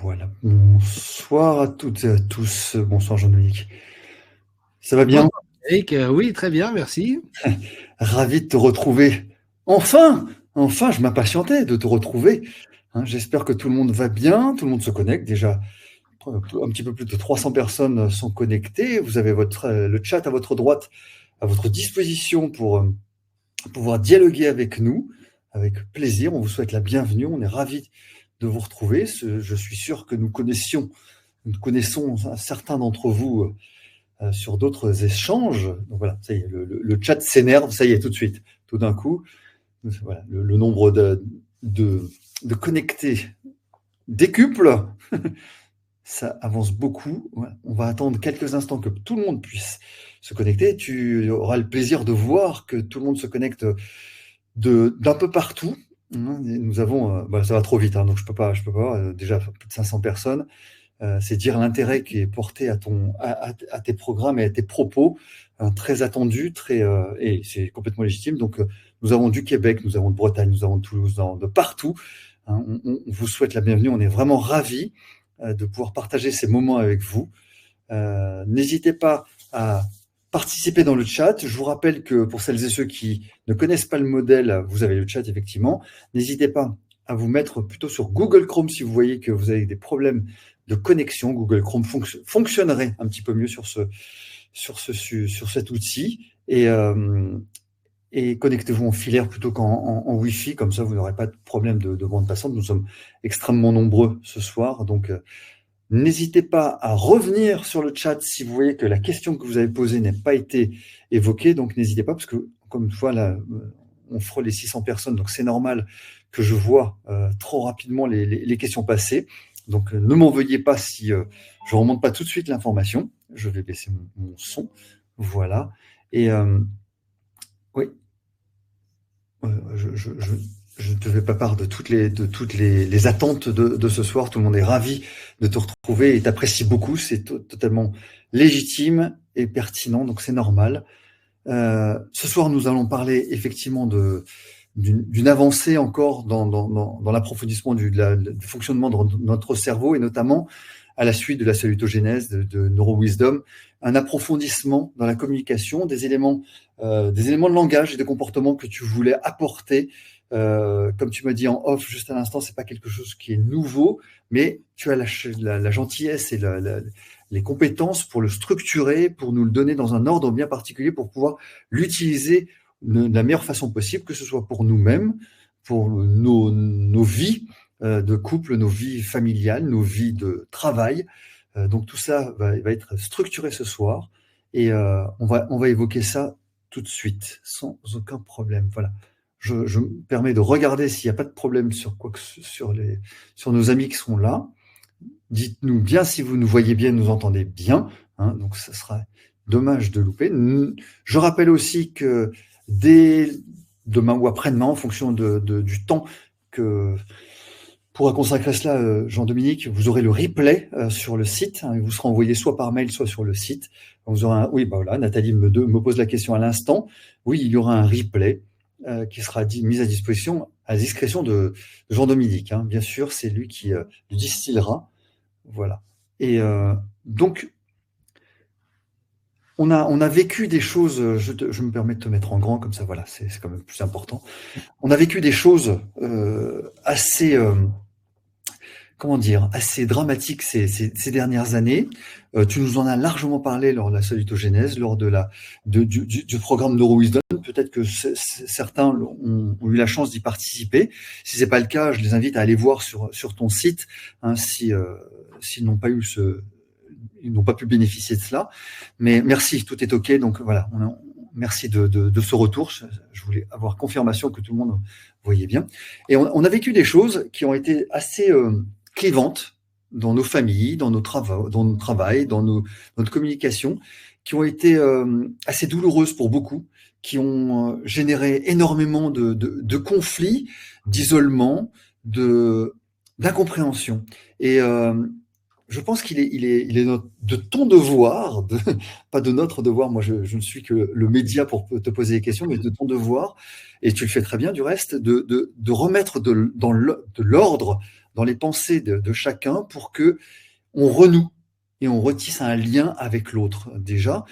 Voilà, bonsoir à toutes et à tous. Bonsoir Jean-Dominique. Ça va bien? Bonsoir Eric, oui, très bien, merci. Ravi de te retrouver. Enfin! Enfin, je m'impatientais de te retrouver. Hein, j'espère que tout le monde va bien, tout le monde se connecte. Déjà, un petit peu plus de 300 personnes sont connectées. Vous avez le chat à votre droite, à votre disposition pour pouvoir dialoguer avec nous. Avec plaisir, on vous souhaite la bienvenue. On est ravis de vous retrouver. Je suis sûr que nous connaissons certains d'entre vous sur d'autres échanges. Donc voilà, ça y est, le chat s'énerve, ça y est, tout de suite. Tout d'un coup, voilà, le nombre de connectés décuple. Ça avance beaucoup. Voilà. On va attendre quelques instants que tout le monde puisse se connecter. Tu auras le plaisir de voir que tout le monde se connecte d'un peu partout. Nous avons, ça va trop vite, hein, donc je peux pas, déjà plus de 500 personnes. C'est dire l'intérêt qui est porté à tes programmes et à tes propos, très attendus, et c'est complètement légitime. Donc, nous avons du Québec, nous avons de Bretagne, nous avons de Toulouse, de partout. Hein, on vous souhaite la bienvenue. On est vraiment ravis de pouvoir partager ces moments avec vous. N'hésitez pas à participer dans le chat. Je vous rappelle que pour celles et ceux qui ne connaissent pas le modèle, vous avez le chat effectivement. N'hésitez pas à vous mettre plutôt sur Google Chrome si vous voyez que vous avez des problèmes de connexion. Google Chrome fonctionnerait un petit peu mieux sur cet outil. Et connectez-vous en filaire plutôt qu'en Wi-Fi, comme ça vous n'aurez pas de problème de bande passante. Nous sommes extrêmement nombreux ce soir, donc n'hésitez pas à revenir sur le chat si vous voyez que la question que vous avez posée n'a pas été évoquée. Donc n'hésitez pas, parce que, comme une fois, là, on frôle les 600 personnes, donc c'est normal que je vois trop rapidement les questions passer. Donc ne m'en veuillez pas si je ne remonte pas tout de suite l'information. Je vais baisser mon son. Voilà. Et oui, je ne te fais pas part de toutes les attentes de ce soir. Tout le monde est ravi de te retrouver et t'apprécie beaucoup. C'est totalement légitime et pertinent, donc c'est normal. Ce soir, nous allons parler effectivement d'une avancée encore dans l'approfondissement du fonctionnement de notre cerveau, et notamment à la suite de la salutogénèse, de NeuroWisdom, un approfondissement dans la communication, des éléments de langage et de comportement que tu voulais apporter. Comme tu m'as dit en off juste à l'instant, c'est pas quelque chose qui est nouveau, mais tu as la gentillesse et les compétences pour le structurer, pour nous le donner dans un ordre bien particulier, pour pouvoir l'utiliser de la meilleure façon possible, que ce soit pour nous-mêmes, pour nos vies de couple, nos vies familiales, nos vies de travail. Donc tout ça va être structuré ce soir, et on va évoquer ça tout de suite, sans aucun problème. Voilà. Je me permets de regarder s'il n'y a pas de problème sur nos amis qui sont là. Dites-nous bien si vous nous voyez bien, nous entendez bien. Hein, donc ça sera dommage de louper. Je rappelle aussi que dès demain ou après-demain, en fonction du temps que pourra consacrer cela, Jean-Dominique, vous aurez le replay sur le site. Hein, il vous sera envoyé soit par mail, soit sur le site. Vous aurez oui, voilà, Nathalie me pose la question à l'instant. Oui, il y aura un replay qui sera mis à disposition à la discrétion de Jean-Dominique. Hein. Bien sûr, c'est lui qui le distillera. Voilà. Et donc, on a vécu des choses, je me permets de te mettre en grand, comme ça, voilà, c'est quand même plus important. On a vécu des choses assez, comment dire, assez dramatiques ces dernières années. Tu nous en as largement parlé lors de la salutogénèse, lors du programme NeuroWisdom. Peut-être que certains ont eu la chance d'y participer. Si c'est pas le cas, je les invite à aller voir sur ton site, hein, s'ils n'ont pas eu ils n'ont pas pu bénéficier de cela. Mais merci, tout est OK. Donc voilà, merci de ce retour. Je voulais avoir confirmation que tout le monde voyait bien. Et on a vécu des choses qui ont été assez clivantes dans nos familles, dans notre travail, dans notre communication, qui ont été assez douloureuses pour beaucoup, qui ont généré énormément de conflits, d'isolement, d'incompréhension. Et je pense qu'il est de ton devoir, pas de notre devoir, moi je ne suis que le média pour te poser des questions, mais de ton devoir, et tu le fais très bien du reste, de remettre de l'ordre dans les pensées de chacun pour que on renoue et on retisse un lien avec l'autre. Déjà,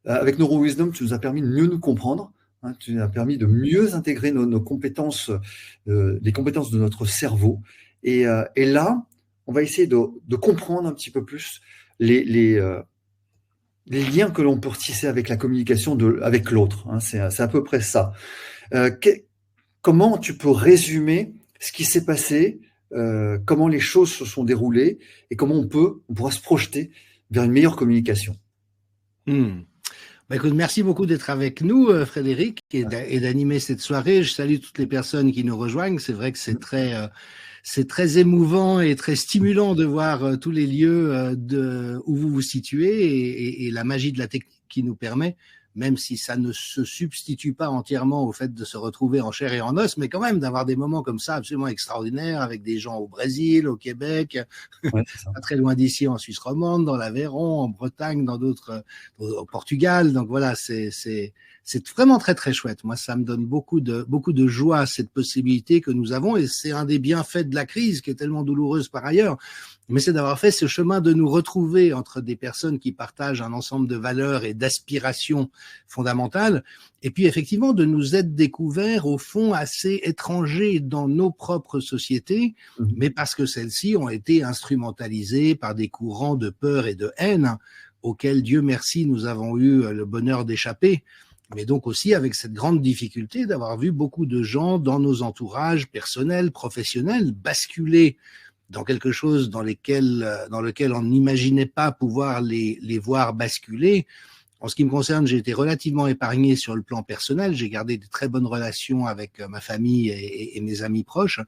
avec NeuroWisdom, tu nous as permis de mieux nous comprendre, hein, tu nous as permis de mieux intégrer nos compétences, les compétences de notre cerveau. Et là, on va essayer de comprendre un petit peu plus les liens que l'on peut retisser avec la communication avec l'autre. Hein, c'est à peu près ça. Comment tu peux résumer ce qui s'est passé, comment les choses se sont déroulées et comment on pourra se projeter vers une meilleure communication? Bah écoute, merci beaucoup d'être avec nous, Frédéric, et d'animer cette soirée. Je salue toutes les personnes qui nous rejoignent. C'est vrai que c'est très émouvant et très stimulant de voir tous les lieux où vous vous situez et la magie de la technique qui nous permet, même si ça ne se substitue pas entièrement au fait de se retrouver en chair et en os, mais quand même d'avoir des moments comme ça absolument extraordinaires avec des gens au Brésil, au Québec, Ouais, pas très loin d'ici en Suisse romande, dans l'Aveyron, en Bretagne, dans d'autres, au Portugal. Donc voilà, c'est vraiment très très chouette. Moi, ça me donne beaucoup de joie, cette possibilité que nous avons, et c'est un des bienfaits de la crise qui est tellement douloureuse par ailleurs. Mais c'est d'avoir fait ce chemin de nous retrouver entre des personnes qui partagent un ensemble de valeurs et d'aspirations fondamentales, et puis effectivement de nous être découverts au fond assez étrangers dans nos propres sociétés, mais parce que celles-ci ont été instrumentalisées par des courants de peur et de haine auxquels, Dieu merci, nous avons eu le bonheur d'échapper. Mais donc aussi avec cette grande difficulté d'avoir vu beaucoup de gens dans nos entourages personnels, professionnels, basculer dans quelque chose dans lequel on n'imaginait pas pouvoir les voir basculer. En ce qui me concerne, j'ai été relativement épargné sur le plan personnel. J'ai gardé de très bonnes relations avec ma famille et mes amis proches.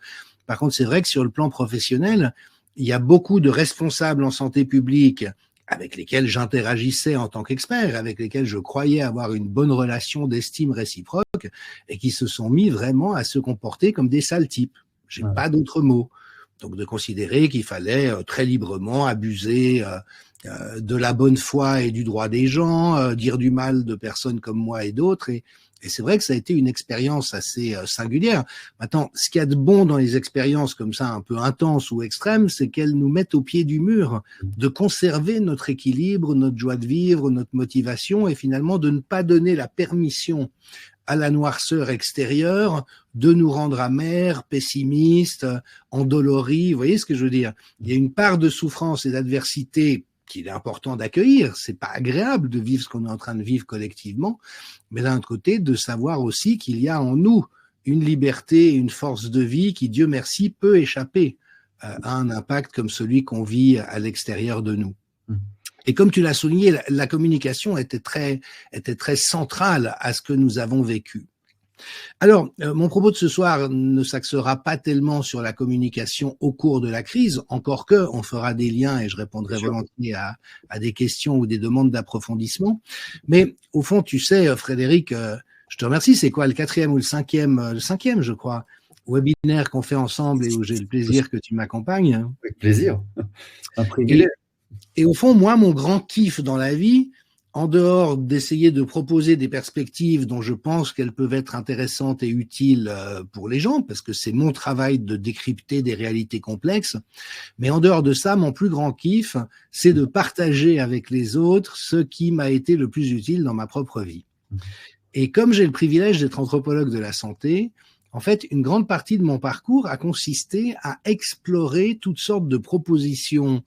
Par contre, c'est vrai que sur le plan professionnel, il y a beaucoup de responsables en santé publique avec lesquels j'interagissais en tant qu'expert, avec lesquels je croyais avoir une bonne relation d'estime réciproque, et qui se sont mis vraiment à se comporter comme des sales types. J'ai pas d'autre mot. Donc de considérer qu'il fallait très librement abuser de la bonne foi et du droit des gens, dire du mal de personnes comme moi et d'autres. Et c'est vrai que ça a été une expérience assez singulière. Maintenant, ce qu'il y a de bon dans les expériences comme ça, un peu intenses ou extrêmes, c'est qu'elles nous mettent au pied du mur, de conserver notre équilibre, notre joie de vivre, notre motivation, et finalement de ne pas donner la permission à la noirceur extérieure de nous rendre amers, pessimistes, endoloris. Vous voyez ce que je veux dire? Il y a une part de souffrance et d'adversité qu'il est important d'accueillir. C'est pas agréable de vivre ce qu'on est en train de vivre collectivement, mais d'un autre côté, de savoir aussi qu'il y a en nous une liberté, une force de vie qui, Dieu merci, peut échapper à un impact comme celui qu'on vit à l'extérieur de nous. Et comme tu l'as souligné, la communication était très centrale à ce que nous avons vécu. Alors, mon propos de ce soir ne s'axera pas tellement sur la communication au cours de la crise, encore que on fera des liens et je répondrai volontiers à des questions ou des demandes d'approfondissement. Mais au fond, tu sais, Frédéric, je te remercie. C'est quoi, le 4e ou le 5e, je crois, webinaire qu'on fait ensemble et où j'ai le plaisir que tu m'accompagnes. Avec plaisir. Un privilège. Et au fond, moi, mon grand kiff dans la vie, en dehors d'essayer de proposer des perspectives dont je pense qu'elles peuvent être intéressantes et utiles pour les gens, parce que c'est mon travail de décrypter des réalités complexes, mais en dehors de ça, mon plus grand kiff, c'est de partager avec les autres ce qui m'a été le plus utile dans ma propre vie. Et comme j'ai le privilège d'être anthropologue de la santé, en fait, une grande partie de mon parcours a consisté à explorer toutes sortes de propositions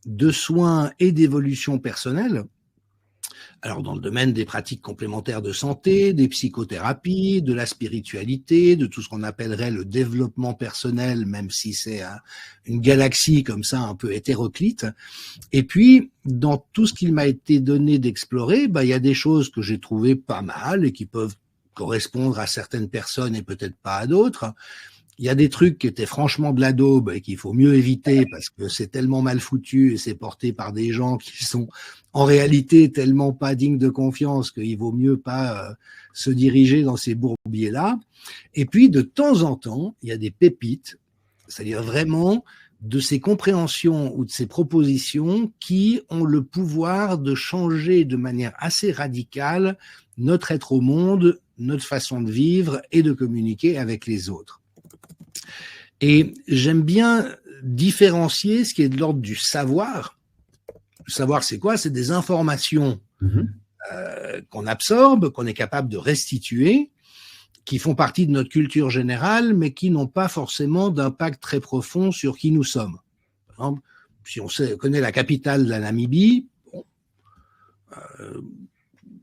de soins et d'évolution personnelle. Alors, dans le domaine des pratiques complémentaires de santé, des psychothérapies, de la spiritualité, de tout ce qu'on appellerait le développement personnel, même si c'est une galaxie comme ça un peu hétéroclite. Et puis, dans tout ce qu'il m'a été donné d'explorer, il y a des choses que j'ai trouvées pas mal et qui peuvent correspondre à certaines personnes et peut-être pas à d'autres. Il y a des trucs qui étaient franchement de la daube et qu'il faut mieux éviter parce que c'est tellement mal foutu et c'est porté par des gens qui sont en réalité tellement pas dignes de confiance qu'il vaut mieux pas se diriger dans ces bourbiers-là. Et puis, de temps en temps, il y a des pépites, c'est-à-dire vraiment de ces compréhensions ou de ces propositions qui ont le pouvoir de changer de manière assez radicale notre être au monde, notre façon de vivre et de communiquer avec les autres. Et j'aime bien différencier ce qui est de l'ordre du savoir. Le savoir, c'est quoi? C'est des informations qu'on absorbe, qu'on est capable de restituer, qui font partie de notre culture générale, mais qui n'ont pas forcément d'impact très profond sur qui nous sommes. Par exemple, si on connaît la capitale de la Namibie, bon,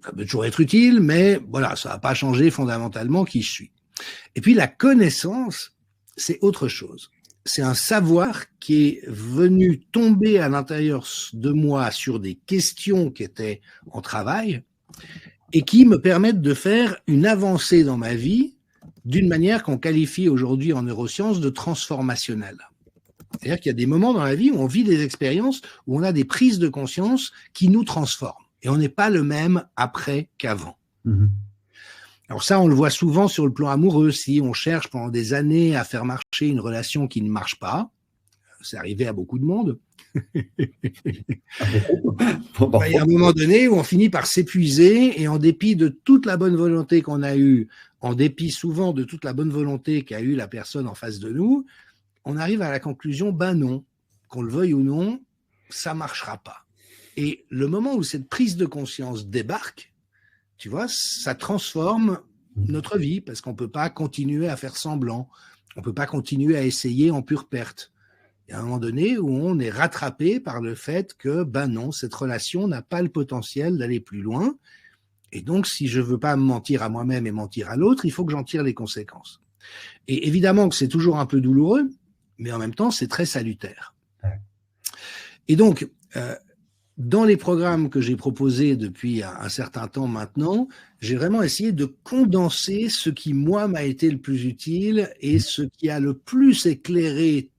ça peut toujours être utile, mais voilà, ça va pas changer fondamentalement qui je suis. Et puis la connaissance, c'est autre chose. C'est un savoir qui est venu tomber à l'intérieur de moi sur des questions qui étaient en travail et qui me permettent de faire une avancée dans ma vie d'une manière qu'on qualifie aujourd'hui en neurosciences de transformationnelle. C'est-à-dire qu'il y a des moments dans la vie où on vit des expériences, où on a des prises de conscience qui nous transforment. Et on n'est pas le même après qu'avant. Alors ça, on le voit souvent sur le plan amoureux. Si on cherche pendant des années à faire marcher une relation qui ne marche pas, c'est arrivé à beaucoup de monde, il y a un moment donné où on finit par s'épuiser et en dépit de toute la bonne volonté qu'on a eue, en dépit souvent de toute la bonne volonté qu'a eue la personne en face de nous, on arrive à la conclusion, ben non, qu'on le veuille ou non, ça marchera pas. Et le moment où cette prise de conscience débarque, tu vois, ça transforme notre vie parce qu'on peut pas continuer à faire semblant, on peut pas continuer à essayer en pure perte. Il y a un moment donné où on est rattrapé par le fait que, ben non, cette relation n'a pas le potentiel d'aller plus loin. Et donc, si je veux pas me mentir à moi-même et mentir à l'autre, il faut que j'en tire les conséquences. Et évidemment que c'est toujours un peu douloureux, mais en même temps, c'est très salutaire. Et donc, dans les programmes que j'ai proposés depuis un certain temps maintenant, j'ai vraiment essayé de condenser ce qui, moi, m'a été le plus utile et ce qui a le plus éclairé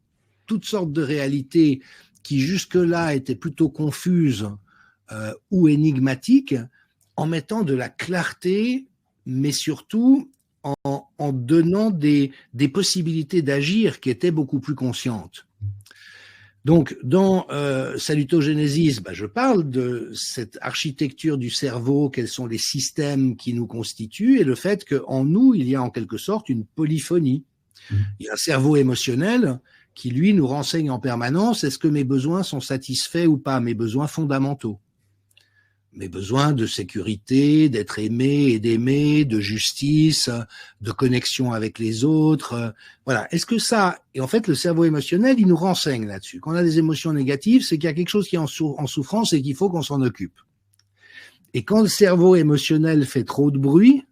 toutes sortes de réalités qui jusque-là étaient plutôt confuses ou énigmatiques, en mettant de la clarté, mais surtout en donnant des possibilités d'agir qui étaient beaucoup plus conscientes. Donc, dans Salutogenesis, je parle de cette architecture du cerveau, quels sont les systèmes qui nous constituent, et le fait qu'en nous, il y a en quelque sorte une polyphonie. Il y a un cerveau émotionnel qui, lui, nous renseigne en permanence, est-ce que mes besoins sont satisfaits ou pas, mes besoins fondamentaux. Mes besoins de sécurité, d'être aimé et d'aimer, de justice, de connexion avec les autres. Voilà. Est-ce que ça... Et en fait, le cerveau émotionnel, il nous renseigne là-dessus. Quand on a des émotions négatives, c'est qu'il y a quelque chose qui est en souffrance et qu'il faut qu'on s'en occupe. Et quand le cerveau émotionnel fait trop de bruit,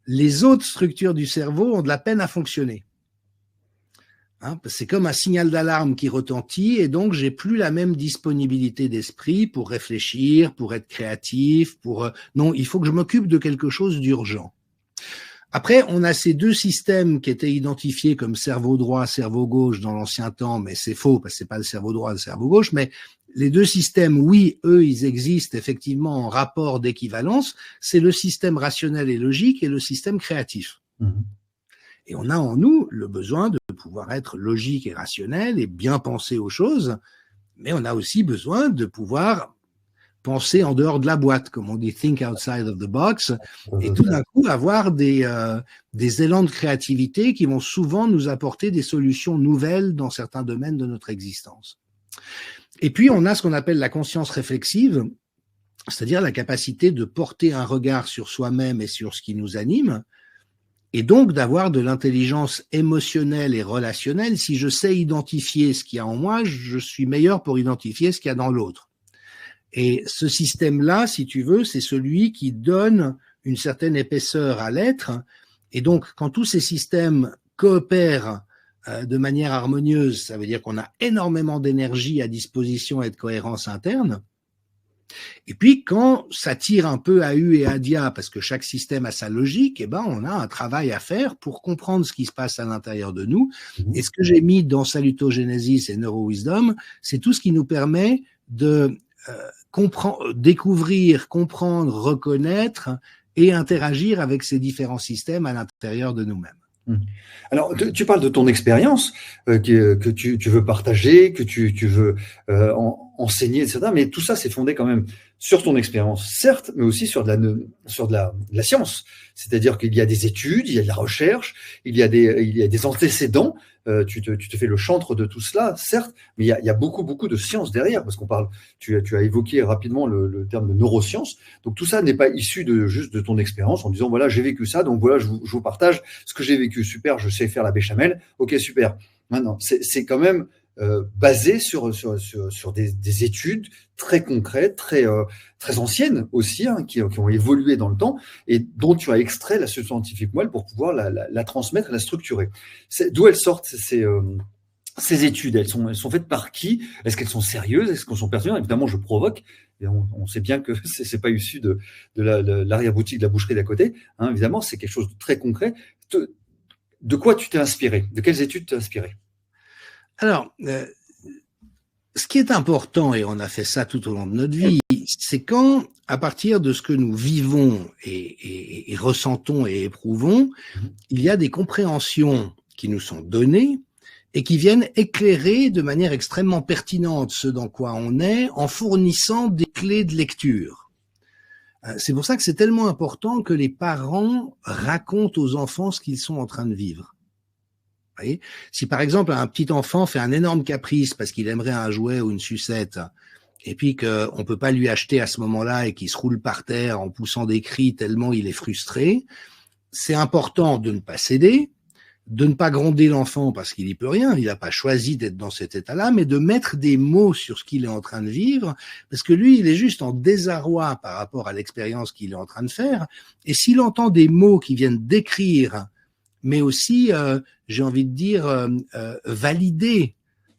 les autres structures du cerveau ont de la peine à fonctionner. C'est comme un signal d'alarme qui retentit et donc j'ai plus la même disponibilité d'esprit pour réfléchir, pour être créatif, non, il faut que je m'occupe de quelque chose d'urgent. Après, on a ces deux systèmes qui étaient identifiés comme cerveau droit, cerveau gauche dans l'ancien temps, mais c'est faux parce que c'est pas le cerveau droit, le cerveau gauche, mais les deux systèmes, oui, eux, ils existent effectivement en rapport d'équivalence, c'est le système rationnel et logique et le système créatif. Et on a en nous le besoin de pouvoir être logique et rationnel et bien penser aux choses, mais on a aussi besoin de pouvoir penser en dehors de la boîte, comme on dit, think outside of the box, et tout d'un coup avoir des élans de créativité qui vont souvent nous apporter des solutions nouvelles dans certains domaines de notre existence. Et puis on a ce qu'on appelle la conscience réflexive, c'est-à-dire la capacité de porter un regard sur soi-même et sur ce qui nous anime, et donc d'avoir de l'intelligence émotionnelle et relationnelle. Si je sais identifier ce qu'il y a en moi, je suis meilleur pour identifier ce qu'il y a dans l'autre. Et ce système-là, si tu veux, c'est celui qui donne une certaine épaisseur à l'être. Et donc, quand tous ces systèmes coopèrent de manière harmonieuse, ça veut dire qu'on a énormément d'énergie à disposition et de cohérence interne. Et puis, quand ça tire un peu à U et à dia, parce que chaque système a sa logique, eh ben, on a un travail à faire pour comprendre ce qui se passe à l'intérieur de nous. Et ce que j'ai mis dans Salutogenesis et NeuroWisdom, c'est tout ce qui nous permet de découvrir, comprendre, reconnaître et interagir avec ces différents systèmes à l'intérieur de nous-mêmes. Mmh. Alors, tu parles de ton expérience que tu veux partager, que tu veux enseigner, etc. Mais tout ça, c'est fondé quand même sur ton expérience, certes, mais aussi sur de la science. C'est-à-dire qu'il y a des études, il y a de la recherche, il y a des antécédents. Tu te fais le chantre de tout cela, certes, mais il y a beaucoup, beaucoup de science derrière, parce qu'on parle, tu as évoqué rapidement le terme de neurosciences. Donc tout ça n'est pas issu juste de ton expérience en disant, voilà, j'ai vécu ça, donc voilà, je vous partage ce que j'ai vécu. Super, je sais faire la béchamel. Ok, super. Maintenant, c'est quand même basé sur des études très concrètes, très anciennes aussi, hein, qui ont évolué dans le temps et dont tu as extrait la scientifique moelle pour pouvoir la transmettre et la structurer. D'où elles sortent ces études? Elles sont faites par qui? Est-ce qu'elles sont sérieuses? Est-ce qu'elles sont pertinentes? Évidemment, je provoque. Et on sait bien que c'est pas issu de l'arrière-boutique de la boucherie d'à côté. Hein, évidemment, c'est quelque chose de très concret. De quoi tu t'es inspiré? De quelles études t'es inspiré? Alors, ce qui est important, et on a fait ça tout au long de notre vie, c'est quand, à partir de ce que nous vivons et ressentons et éprouvons, il y a des compréhensions qui nous sont données et qui viennent éclairer de manière extrêmement pertinente ce dans quoi on est en fournissant des clés de lecture. C'est pour ça que c'est tellement important que les parents racontent aux enfants ce qu'ils sont en train de vivre. Vous voyez, si par exemple un petit enfant fait un énorme caprice parce qu'il aimerait un jouet ou une sucette, et puis qu'on peut pas lui acheter à ce moment-là et qu'il se roule par terre en poussant des cris tellement il est frustré, c'est important de ne pas céder, de ne pas gronder l'enfant parce qu'il n'y peut rien, il n'a pas choisi d'être dans cet état-là, mais de mettre des mots sur ce qu'il est en train de vivre, parce que lui, il est juste en désarroi par rapport à l'expérience qu'il est en train de faire, et s'il entend des mots qui viennent décrire, mais aussi, j'ai envie de dire, valider,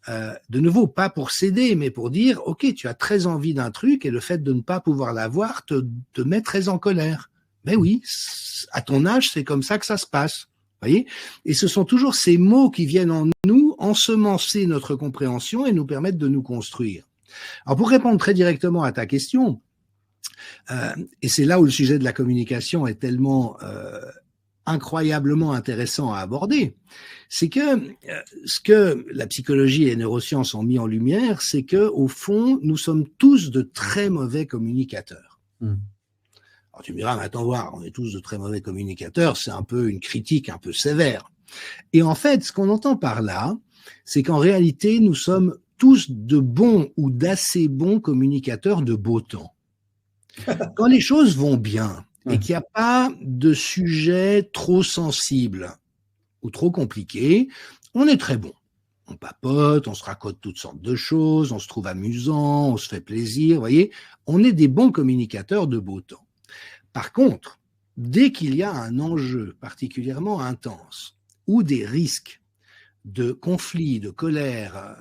de nouveau, pas pour céder, mais pour dire, ok, tu as très envie d'un truc, et le fait de ne pas pouvoir l'avoir te met très en colère. Ben oui, à ton âge, c'est comme ça que ça se passe. Voyez, et ce sont toujours ces mots qui viennent en nous ensemencer notre compréhension et nous permettre de nous construire. Alors pour répondre très directement à ta question, et c'est là où le sujet de la communication est tellement incroyablement intéressant à aborder, c'est que ce que la psychologie et les neurosciences ont mis en lumière, c'est que au fond, nous sommes tous de très mauvais communicateurs. Alors tu me diras, mais attends voir, on est tous de très mauvais communicateurs, c'est un peu une critique un peu sévère. Et en fait, ce qu'on entend par là, c'est qu'en réalité, nous sommes tous de bons ou d'assez bons communicateurs de beau temps. Quand les choses vont bien et qu'il n'y a pas de sujet trop sensible ou trop compliqué, on est très bon. On papote, on se raconte toutes sortes de choses, on se trouve amusant, on se fait plaisir, vous voyez, on est des bons communicateurs de beau temps. Par contre, dès qu'il y a un enjeu particulièrement intense ou des risques de conflit, de colère,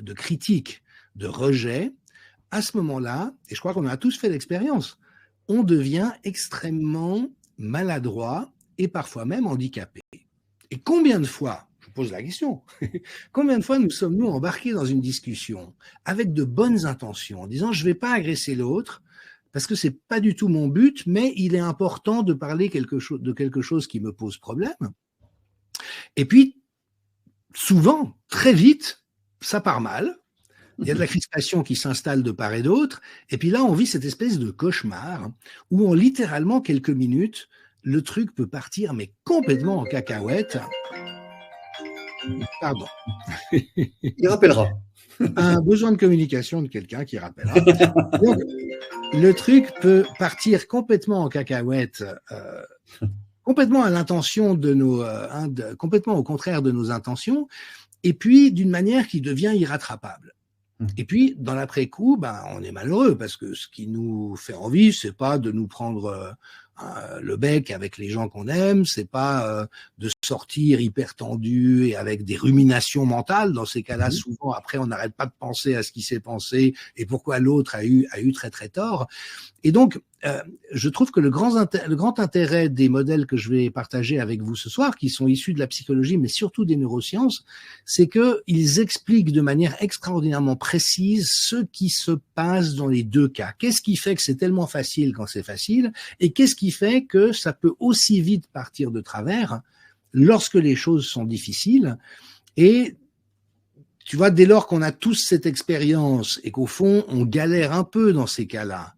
de critique, de rejet, à ce moment-là, et je crois qu'on a tous fait l'expérience, on devient extrêmement maladroit et parfois même handicapé. Et combien de fois, je vous pose la question, combien de fois nous sommes-nous embarqués dans une discussion avec de bonnes intentions en disant je ne vais pas agresser l'autre, parce que c'est pas du tout mon but, mais il est important de parler de quelque chose qui me pose problème. Et puis, souvent, très vite, ça part mal. Il y a de la crispation qui s'installe de part et d'autre. Et puis là, on vit cette espèce de cauchemar où en littéralement quelques minutes, le truc peut partir, mais complètement en cacahuète. Pardon. Il rappellera. Un besoin de communication de quelqu'un qui rappellera. Donc, le truc peut partir complètement en cacahuète, complètement à l'intention de nos, complètement au contraire de nos intentions, et puis d'une manière qui devient irrattrapable. Et puis, dans l'après-coup, ben, on est malheureux parce que ce qui nous fait envie, c'est pas de nous prendre le bec avec les gens qu'on aime, c'est pas de sortir hyper tendu et avec des ruminations mentales. Dans ces cas-là, souvent, après, on n'arrête pas de penser à ce qui s'est passé et pourquoi l'autre a eu très très tort. Et donc, je trouve que le grand intérêt des modèles que je vais partager avec vous ce soir, qui sont issus de la psychologie, mais surtout des neurosciences, c'est qu'ils expliquent de manière extraordinairement précise ce qui se passe dans les deux cas. Qu'est-ce qui fait que c'est tellement facile quand c'est facile, et qu'est-ce qui fait que ça peut aussi vite partir de travers lorsque les choses sont difficiles. Et tu vois, dès lors qu'on a tous cette expérience et qu'au fond, on galère un peu dans ces cas-là,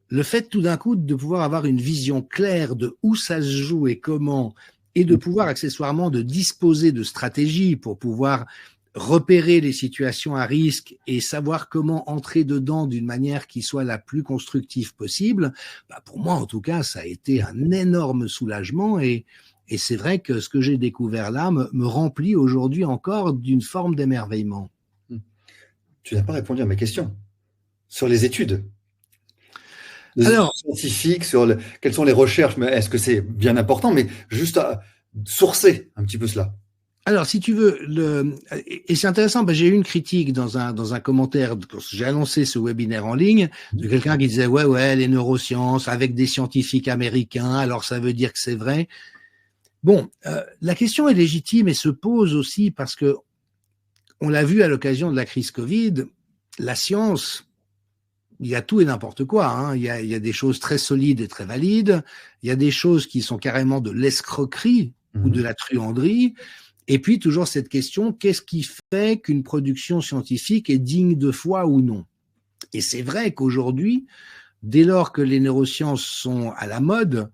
le fait tout d'un coup de pouvoir avoir une vision claire de où ça se joue et comment, et de pouvoir accessoirement de disposer de stratégies pour pouvoir repérer les situations à risque et savoir comment entrer dedans d'une manière qui soit la plus constructive possible, bah pour moi en tout cas, ça a été un énorme soulagement et c'est vrai que ce que j'ai découvert là me remplit aujourd'hui encore d'une forme d'émerveillement. Tu n'as pas répondu à ma question sur les études. Les études Alors, scientifiques, quelles sont les recherches, mais est-ce que c'est bien important, mais juste à sourcer un petit peu cela. Alors, si tu veux, et c'est intéressant, j'ai eu une critique dans un commentaire quand j'ai annoncé ce webinaire en ligne de quelqu'un qui disait ouais, les neurosciences avec des scientifiques américains, alors ça veut dire que c'est vrai. Bon, la question est légitime et se pose aussi parce que on l'a vu à l'occasion de la crise Covid, la science, il y a tout et n'importe quoi. Hein. Il y a des choses très solides et très valides. Il y a des choses qui sont carrément de l'escroquerie ou de la truanderie. Et puis, toujours cette question, qu'est-ce qui fait qu'une production scientifique est digne de foi ou non? Et c'est vrai qu'aujourd'hui, dès lors que les neurosciences sont à la mode,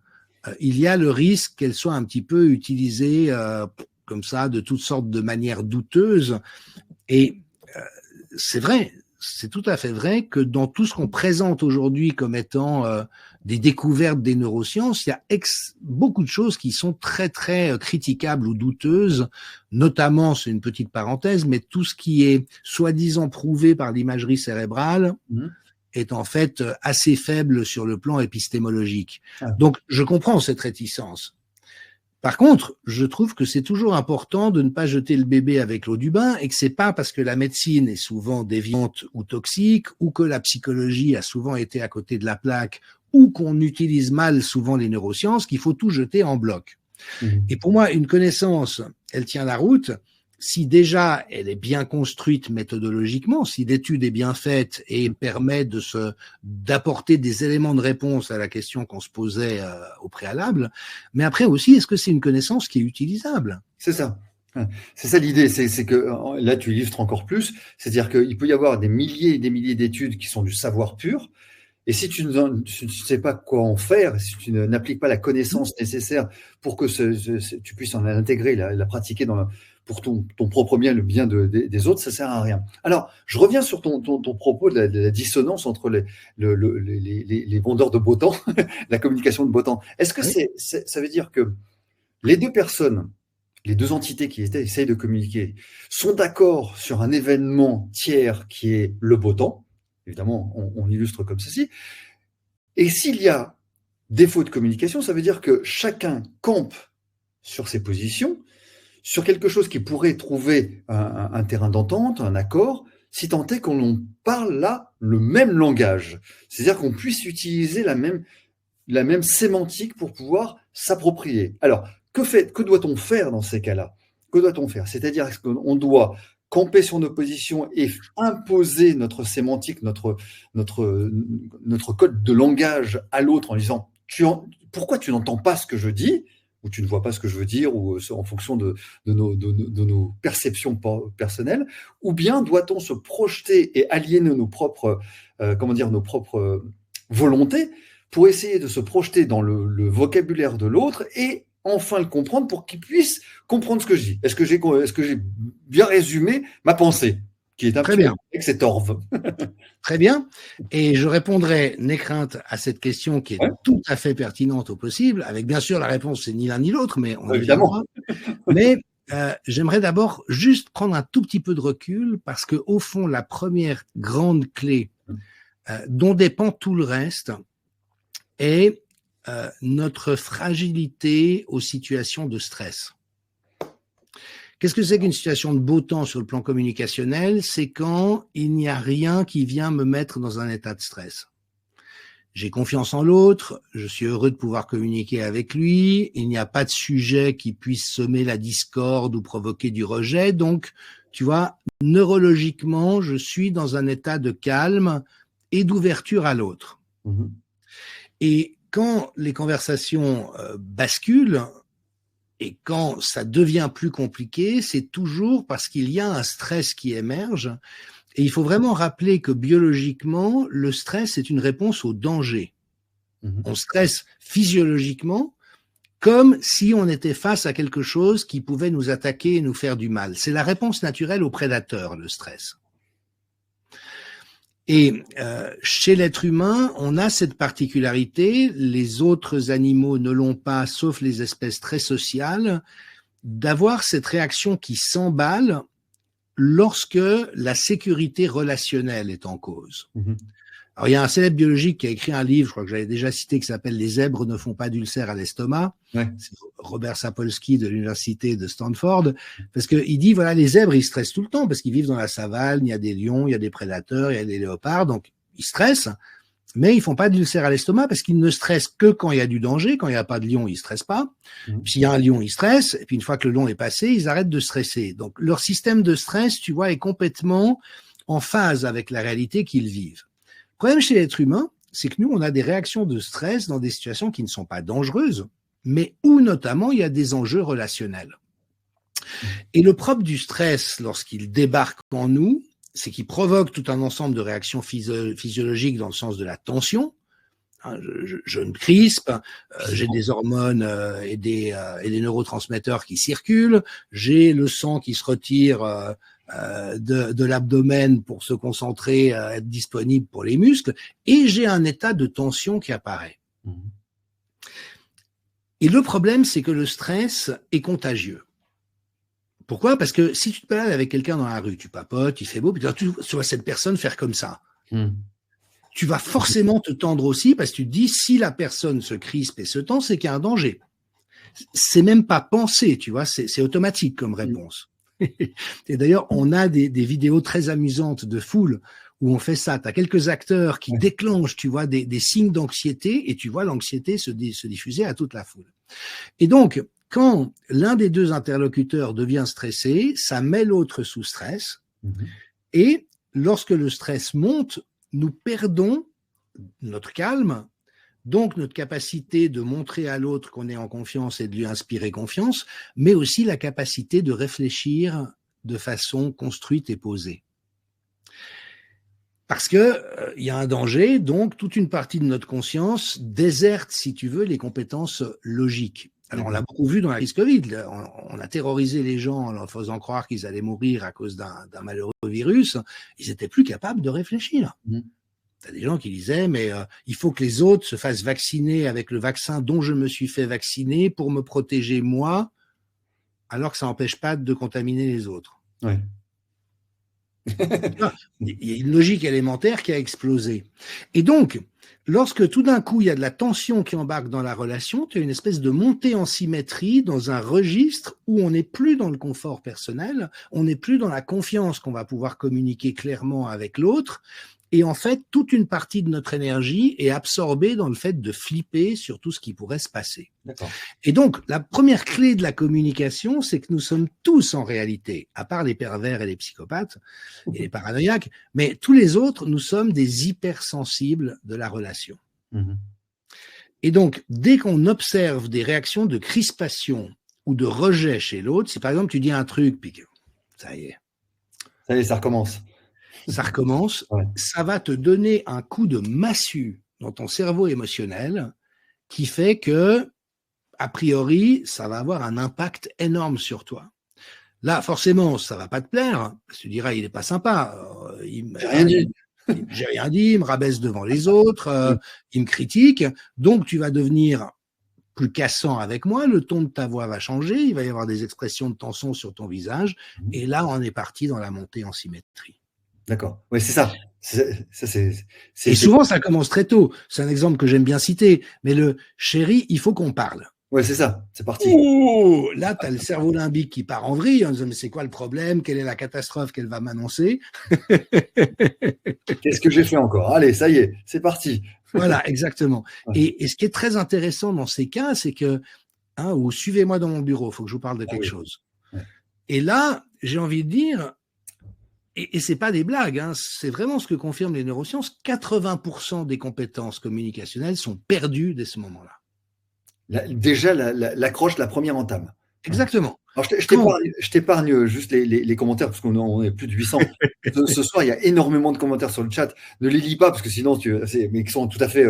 il y a le risque qu'elles soient un petit peu utilisées comme ça, de toutes sortes de manières douteuses. Et c'est vrai, c'est tout à fait vrai que dans tout ce qu'on présente aujourd'hui comme étant des découvertes des neurosciences, il y a beaucoup de choses qui sont très, très critiquables ou douteuses, notamment, c'est une petite parenthèse, mais tout ce qui est soi-disant prouvé par l'imagerie cérébrale est en fait assez faible sur le plan épistémologique. Donc, je comprends cette réticence. Par contre, je trouve que c'est toujours important de ne pas jeter le bébé avec l'eau du bain et que c'est pas parce que la médecine est souvent déviante ou toxique ou que la psychologie a souvent été à côté de la plaque ou qu'on utilise mal souvent les neurosciences qu'il faut tout jeter en bloc. Et pour moi, une connaissance, elle tient la route si déjà elle est bien construite méthodologiquement, si l'étude est bien faite et permet d'apporter des éléments de réponse à la question qu'on se posait au préalable, mais après aussi, est-ce que c'est une connaissance qui est utilisable? C'est ça. C'est ça l'idée, c'est que là tu illustres encore plus, c'est-à-dire qu'il peut y avoir des milliers et des milliers d'études qui sont du savoir pur, et si tu ne sais pas quoi en faire, si tu n'appliques pas la connaissance nécessaire pour que tu puisses en intégrer, la pratiquer pour ton propre bien, le bien des autres, ça sert à rien. Alors, je reviens sur ton propos de la dissonance entre les vendeurs de beau temps, la communication de beau temps. Est-ce que ça veut dire que les deux personnes, les deux entités qui essayent de communiquer, sont d'accord sur un événement tiers qui est le beau temps? Évidemment, on illustre comme ceci. Et s'il y a défaut de communication, ça veut dire que chacun campe sur ses positions, sur quelque chose qui pourrait trouver un terrain d'entente, un accord, si tant est qu'on parle là le même langage. C'est-à-dire qu'on puisse utiliser la même sémantique pour pouvoir s'approprier. Alors, que doit-on faire dans ces cas-là? Que doit-on faire? C'est-à-dire qu'on doit camper sur nos positions et imposer notre sémantique, notre code de langage à l'autre en disant pourquoi tu n'entends pas ce que je dis, ou tu ne vois pas ce que je veux dire, ou en fonction de nos perceptions personnelles, ou bien doit-on se projeter et aliéner nos propres volontés pour essayer de se projeter dans le vocabulaire de l'autre et enfin le comprendre pour qu'il puisse comprendre ce que je dis. Est-ce que j'ai bien résumé ma pensée, qui est un petit peu avec cette orve? Très bien. Et je répondrai, n'aie crainte, à cette question qui est tout à fait pertinente au possible, avec bien sûr la réponse, c'est ni l'un ni l'autre, mais on évidemment. Mais j'aimerais d'abord juste prendre un tout petit peu de recul parce que au fond, la première grande clé dont dépend tout le reste est notre fragilité aux situations de stress. Qu'est-ce que c'est qu'une situation de beau temps sur le plan communicationnel? C'est quand il n'y a rien qui vient me mettre dans un état de stress. J'ai confiance en l'autre, je suis heureux de pouvoir communiquer avec lui, il n'y a pas de sujet qui puisse semer la discorde ou provoquer du rejet, donc, tu vois, neurologiquement, je suis dans un état de calme et d'ouverture à l'autre. Et quand les conversations basculent, Et quand ça devient plus compliqué, c'est toujours parce qu'il y a un stress qui émerge. Et il faut vraiment rappeler que biologiquement, le stress est une réponse au danger. On stresse physiologiquement comme si on était face à quelque chose qui pouvait nous attaquer et nous faire du mal. C'est la réponse naturelle au prédateur, le stress. Et chez l'être humain, on a cette particularité, les autres animaux ne l'ont pas, sauf les espèces très sociales, d'avoir cette réaction qui s'emballe lorsque la sécurité relationnelle est en cause. Alors, il y a un célèbre biologique qui a écrit un livre, je crois que j'avais déjà cité, qui s'appelle « Les zèbres ne font pas d'ulcère à l'estomac ». C'est Robert Sapolsky de l'université de Stanford, parce qu'il dit, voilà, les zèbres, ils stressent tout le temps, parce qu'ils vivent dans la savane, il y a des lions, il y a des prédateurs, il y a des léopards, donc ils stressent, mais ils font pas d'ulcère à l'estomac, parce qu'ils ne stressent que quand il y a du danger, quand il n'y a pas de lion, ils stressent pas. S'il y a un lion, ils stressent, et puis une fois que le lion est passé, ils arrêtent de stresser. Donc leur système de stress, tu vois, est complètement en phase avec la réalité qu'ils vivent. Le problème chez l'être humain, c'est que nous, on a des réactions de stress dans des situations qui ne sont pas dangereuses, mais où notamment il y a des enjeux relationnels. Et le propre du stress, lorsqu'il débarque en nous, c'est qu'il provoque tout un ensemble de réactions physiologiques dans le sens de la tension. Je me crispe, j'ai des hormones et des neurotransmetteurs qui circulent, j'ai le sang qui se retire de l'abdomen pour se concentrer, être disponible pour les muscles, et j'ai un état de tension qui apparaît. Et le problème, c'est que le stress est contagieux. Pourquoi? Parce que si tu te balades avec quelqu'un dans la rue, tu papotes, il fait beau, puis tu vois cette personne faire comme ça. Tu vas forcément te tendre aussi, parce que tu te dis, si la personne se crispe et se tend, c'est qu'il y a un danger. C'est même pas pensé, tu vois, c'est automatique comme réponse. Et d'ailleurs, on a des vidéos très amusantes de foule où on fait ça. Tu as quelques acteurs qui déclenchent, tu vois, des signes d'anxiété, et tu vois l'anxiété se diffuser à toute la foule. Et donc, quand l'un des deux interlocuteurs devient stressé, ça met l'autre sous stress. Et lorsque le stress monte, nous perdons notre calme, donc notre capacité de montrer à l'autre qu'on est en confiance et de lui inspirer confiance, mais aussi la capacité de réfléchir de façon construite et posée. Parce que il y a un danger, donc toute une partie de notre conscience déserte, si tu veux, les compétences logiques. Alors on l'a beaucoup vu dans la crise Covid, on a terrorisé les gens en leur faisant croire qu'ils allaient mourir à cause d'un malheureux virus, ils étaient plus capables de réfléchir. T'as des gens qui disaient, mais il faut que les autres se fassent vacciner avec le vaccin dont je me suis fait vacciner pour me protéger moi, alors que ça n'empêche pas de contaminer les autres. Il y a une logique élémentaire qui a explosé. Et donc, lorsque tout d'un coup, il y a de la tension qui embarque dans la relation, tu as une espèce de montée en symétrie dans un registre où on n'est plus dans le confort personnel, on n'est plus dans la confiance qu'on va pouvoir communiquer clairement avec l'autre. Et en fait, toute une partie de notre énergie est absorbée dans le fait de flipper sur tout ce qui pourrait se passer. Et donc, la première clé de la communication, c'est que nous sommes tous en réalité, à part les pervers et les psychopathes et les paranoïaques, mais tous les autres, nous sommes des hypersensibles de la relation. Et donc, dès qu'on observe des réactions de crispation ou de rejet chez l'autre, si par exemple tu dis un truc, puis ça y est. Ça y est, ça recommence. Ça recommence, ça va te donner un coup de massue dans ton cerveau émotionnel qui fait que, a priori, ça va avoir un impact énorme sur toi. Là, forcément, ça va pas te plaire. Tu diras, il est pas sympa. J'ai rien dit. J'ai rien dit, il me rabaisse devant les autres, il me critique. Donc, tu vas devenir plus cassant avec moi, le ton de ta voix va changer, il va y avoir des expressions de tension sur ton visage. Et là, on est parti dans la montée en symétrie. D'accord. Oui, c'est ça. Et souvent, ça commence très tôt. C'est un exemple que j'aime bien citer. Mais le chéri, il faut qu'on parle. Oui, c'est ça. C'est parti. Oh, là, tu as le cerveau limbique qui part en vrille en disant, mais c'est quoi le problème? Quelle est la catastrophe qu'elle va m'annoncer? Qu'est-ce que j'ai fait encore? Allez, ça y est, c'est parti. Voilà, exactement. Et ce qui est très intéressant dans ces cas, c'est que, ou suivez-moi dans mon bureau, il faut que je vous parle de quelque chose. Et là, j'ai envie de dire, et c'est pas des blagues, c'est vraiment ce que confirment les neurosciences, 80% des compétences communicationnelles sont perdues dès ce moment-là. Déjà, l'accroche, la première entame. Exactement. Alors, Quand je t'épargne juste les commentaires, parce qu'on est plus de 800. Ce soir, il y a énormément de commentaires sur le chat. Ne les lis pas, parce que sinon, mais qui sont tout à fait,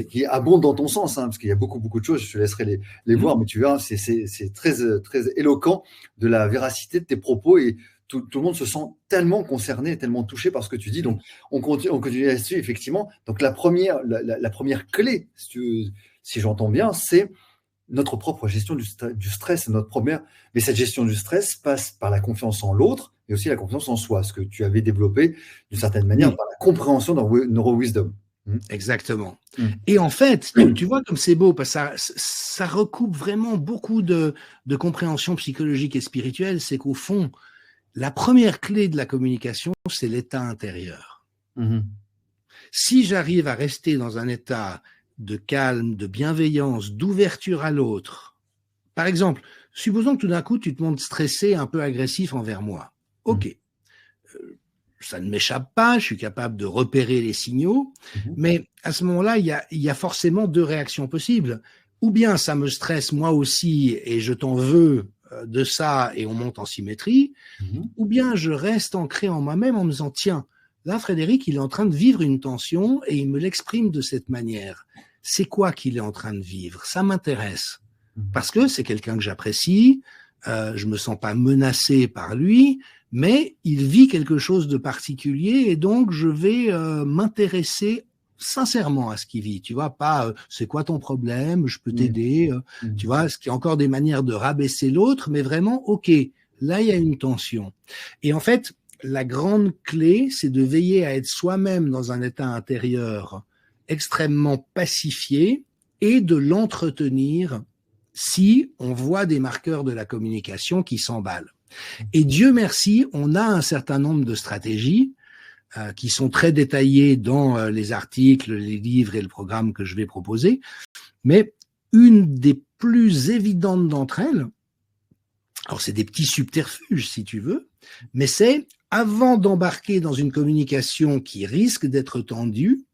qui abondent dans ton sens, parce qu'il y a beaucoup, beaucoup de choses. Je te laisserai les voir, mais tu verras, c'est très, très éloquent de la véracité de tes propos, et tout le monde se sent tellement concerné, tellement touché par ce que tu dis. Donc, on continue là-dessus, effectivement. Donc, la première clé, si j'entends bien, c'est notre propre gestion du stress, notre première. Mais cette gestion du stress passe par la confiance en l'autre et aussi la confiance en soi, ce que tu avais développé d'une certaine manière par la compréhension de Neuro-Wisdom. Exactement. Et en fait, tu vois comme c'est beau, parce que ça recoupe vraiment beaucoup de compréhension psychologique et spirituelle, c'est qu'au fond, la première clé de la communication, c'est l'état intérieur. Si j'arrive à rester dans un état de calme, de bienveillance, d'ouverture à l'autre. Par exemple, supposons que tout d'un coup, tu te montres stressé, un peu agressif envers moi. Ok. Ça ne m'échappe pas, je suis capable de repérer les signaux, mais à ce moment-là, il y a forcément deux réactions possibles. Ou bien ça me stresse moi aussi et je t'en veux de ça et on monte en symétrie, ou bien je reste ancré en moi-même en me disant, tiens, là, Frédéric, il est en train de vivre une tension et il me l'exprime de cette manière. C'est quoi qu'il est en train de vivre? Ça m'intéresse. Parce que c'est quelqu'un que j'apprécie, je me sens pas menacé par lui, mais il vit quelque chose de particulier et donc je vais m'intéresser sincèrement à ce qu'il vit. Tu vois, pas c'est quoi ton problème, je peux t'aider. Tu vois, ce qui est encore des manières de rabaisser l'autre, mais vraiment, ok, là il y a une tension. Et en fait, la grande clé, c'est de veiller à être soi-même dans un état intérieur extrêmement pacifié et de l'entretenir si on voit des marqueurs de la communication qui s'emballent. Et Dieu merci, on a un certain nombre de stratégies qui sont très détaillées dans les articles, les livres et le programme que je vais proposer. Mais une des plus évidentes d'entre elles, alors c'est des petits subterfuges si tu veux, mais c'est avant d'embarquer dans une communication qui risque d'être tendue,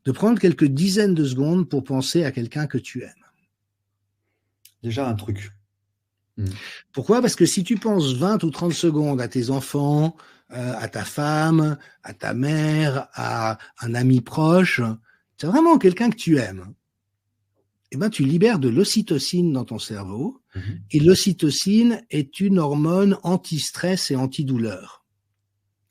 de prendre quelques dizaines de secondes pour penser à quelqu'un que tu aimes. Déjà un truc. Pourquoi? Parce que si tu penses 20 ou 30 secondes à tes enfants, à ta femme, à ta mère, à un ami proche, c'est vraiment quelqu'un que tu aimes. Eh ben, tu libères de l'ocytocine dans ton cerveau. Et l'ocytocine est une hormone anti-stress et anti-douleur.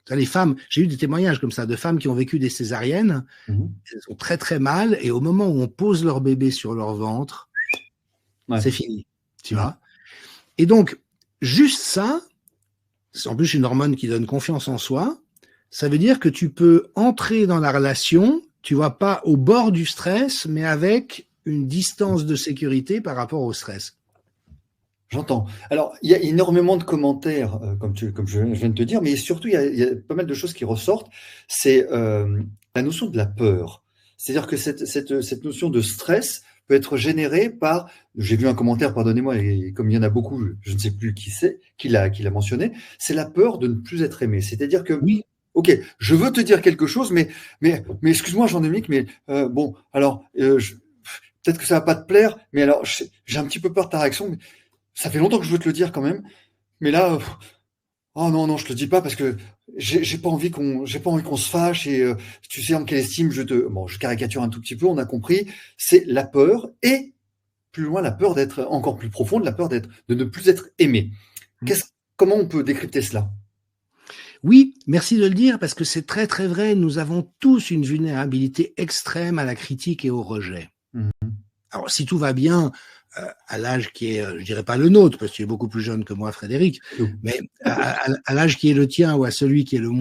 Les femmes, j'ai eu des témoignages comme ça de femmes qui ont vécu des césariennes, elles ont très très mal, et au moment où on pose leur bébé sur leur ventre, c'est fini, tu vois. Et donc, juste ça, c'est en plus une hormone qui donne confiance en soi, ça veut dire que tu peux entrer dans la relation, tu vois, pas au bord du stress, mais avec une distance de sécurité par rapport au stress. J'entends. Alors, il y a énormément de commentaires, comme je viens de te dire, mais surtout, il y a pas mal de choses qui ressortent. C'est la notion de la peur. C'est-à-dire que cette notion de stress peut être générée par, j'ai vu un commentaire, pardonnez-moi, et comme il y en a beaucoup, je ne sais plus qui l'a mentionné, c'est la peur de ne plus être aimé. C'est-à-dire que, oui, ok, je veux te dire quelque chose, mais excuse-moi, Jean-Dominique, mais bon, alors, peut-être que ça va pas te plaire, mais alors, j'ai un petit peu peur de ta réaction, mais ça fait longtemps que je veux te le dire quand même, mais là, oh non, je te le dis pas parce que j'ai pas envie qu'on se fâche et tu sais en quelle estime je caricature un tout petit peu, on a compris, c'est la peur et plus loin la peur d'être encore plus profonde, la peur de ne plus être aimé. Comment on peut décrypter cela? Oui, merci de le dire parce que c'est très très vrai, nous avons tous une vulnérabilité extrême à la critique et au rejet. Alors si tout va bien, à l'âge qui est, je dirais pas le nôtre, parce que tu es beaucoup plus jeune que moi, Frédéric, mais à l'âge qui est le tien ou à celui qui est le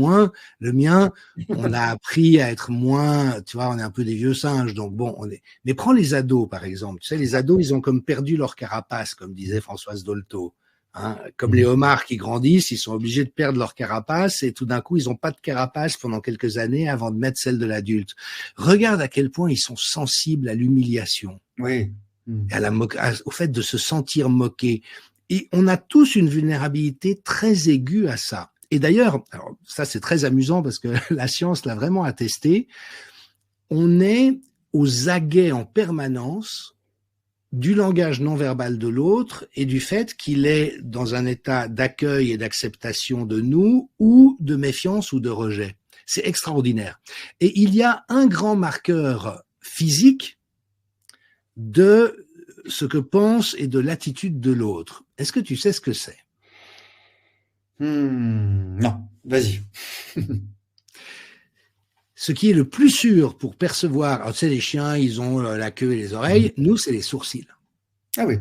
mien, on a appris à être moins, tu vois, on est un peu des vieux singes, donc bon, mais prends les ados, par exemple. Tu sais, les ados, ils ont comme perdu leur carapace, comme disait Françoise Dolto. Hein, comme les homards qui grandissent, ils sont obligés de perdre leur carapace et tout d'un coup, ils n'ont pas de carapace pendant quelques années avant de mettre celle de l'adulte. Regarde à quel point ils sont sensibles à l'humiliation. Oui. Au fait de se sentir moqué. Et on a tous une vulnérabilité très aiguë à ça. Et d'ailleurs, alors ça c'est très amusant parce que la science l'a vraiment attesté, on est aux aguets en permanence du langage non verbal de l'autre et du fait qu'il est dans un état d'accueil et d'acceptation de nous ou de méfiance ou de rejet. C'est extraordinaire. Et il y a un grand marqueur physique de ce que pense et de l'attitude de l'autre. Est-ce que tu sais ce que c'est? Non, vas-y. Ce qui est le plus sûr pour percevoir, alors tu sais, les chiens, ils ont la queue et les oreilles, nous, c'est les sourcils. Ah oui.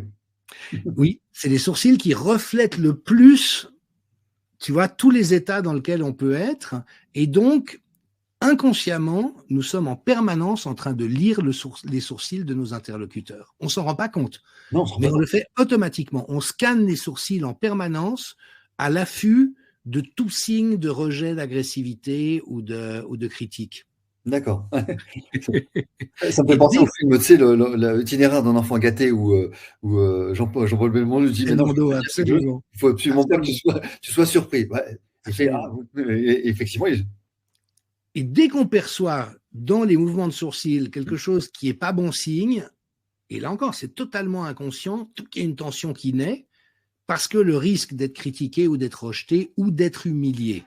Oui, c'est les sourcils qui reflètent le plus, tu vois, tous les états dans lesquels on peut être. Et donc, inconsciemment, nous sommes en permanence en train de lire les sourcils de nos interlocuteurs. On s'en rend pas compte, Non, mais on le fait automatiquement. On scanne les sourcils en permanence à l'affût de tout signe de rejet, d'agressivité ou de critique. D'accord. Ça me fait penser au film, tu sais, l'itinéraire d'un enfant gâté où Jean-Paul Belmondo lui dit mais non, Belmondo, absolument. il faut absolument pas que Absolument. tu sois surpris. Ouais. Il fait Absolument. et effectivement, Et dès qu'on perçoit dans les mouvements de sourcils quelque chose qui est pas bon signe, et là encore, c'est totalement inconscient, il y a une tension qui naît, parce que le risque d'être critiqué ou d'être rejeté ou d'être humilié.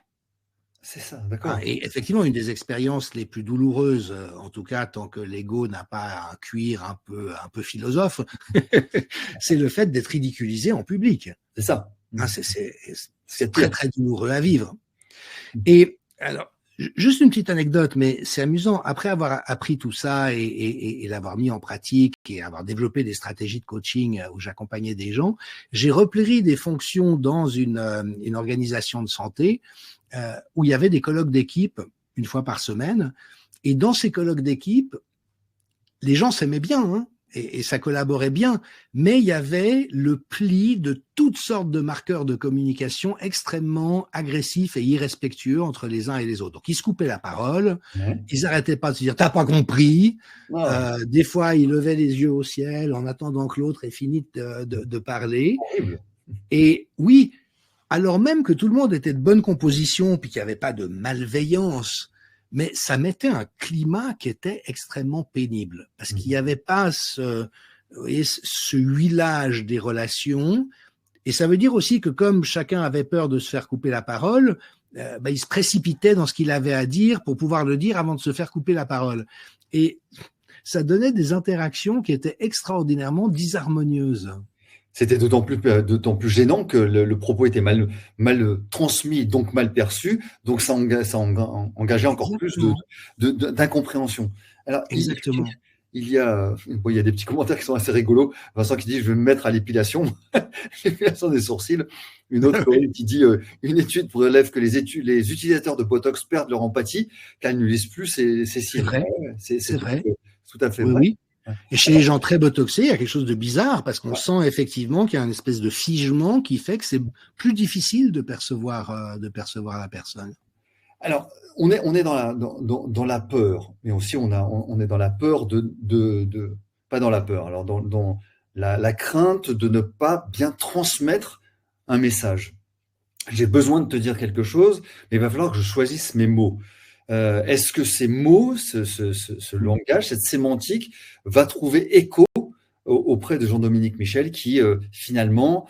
c'est ça, d'accord. Et effectivement, une des expériences les plus douloureuses, en tout cas tant que l'ego n'a pas un cuir un peu philosophe, c'est le fait d'être ridiculisé en public. C'est ça. C'est très très douloureux à vivre. Et alors, juste une petite anecdote, mais c'est amusant. Après avoir appris tout ça et l'avoir mis en pratique et avoir développé des stratégies de coaching où j'accompagnais des gens, j'ai repris des fonctions dans une organisation de santé où il y avait des colloques d'équipe une fois par semaine. Et dans ces colloques d'équipe, les gens s'aimaient bien, hein, et ça collaborait bien, mais il y avait le pli de toutes sortes de marqueurs de communication extrêmement agressifs et irrespectueux entre les uns et les autres. Donc, ils se coupaient la parole, ils n'arrêtaient pas de se dire « t'as pas compris ». Des fois, ils levaient les yeux au ciel en attendant que l'autre ait fini de parler. Horrible. Et oui, alors même que tout le monde était de bonne composition, puis qu'il n'y avait pas de malveillance, mais ça mettait un climat qui était extrêmement pénible, parce qu'il n'y avait pas ce huilage des relations, et ça veut dire aussi que comme chacun avait peur de se faire couper la parole, il se précipitait dans ce qu'il avait à dire pour pouvoir le dire avant de se faire couper la parole. Et ça donnait des interactions qui étaient extraordinairement disharmonieuses. C'était d'autant plus gênant que le propos était mal transmis, donc mal perçu, donc ça engageait encore plus d'incompréhension. Alors, exactement. Il y a des petits commentaires qui sont assez rigolos. Vincent qui dit « je vais me mettre à l'épilation », l'épilation des sourcils. Une autre qui dit « une étude relève que les utilisateurs de Botox perdent leur empathie car ils ne lisent plus ces signes ». C'est vrai. Tout à fait oui, vrai. Oui. Et chez les gens très botoxés, il y a quelque chose de bizarre parce qu'on sent effectivement qu'il y a une espèce de figement qui fait que c'est plus difficile de percevoir la personne. Alors, on est dans la peur, mais aussi on est dans la peur pas dans la peur, alors dans la crainte de ne pas bien transmettre un message. J'ai besoin de te dire quelque chose, mais il va falloir que je choisisse mes mots. Est-ce que ces mots, ce langage, cette sémantique va trouver écho auprès de Jean-Dominique Michel qui, finalement,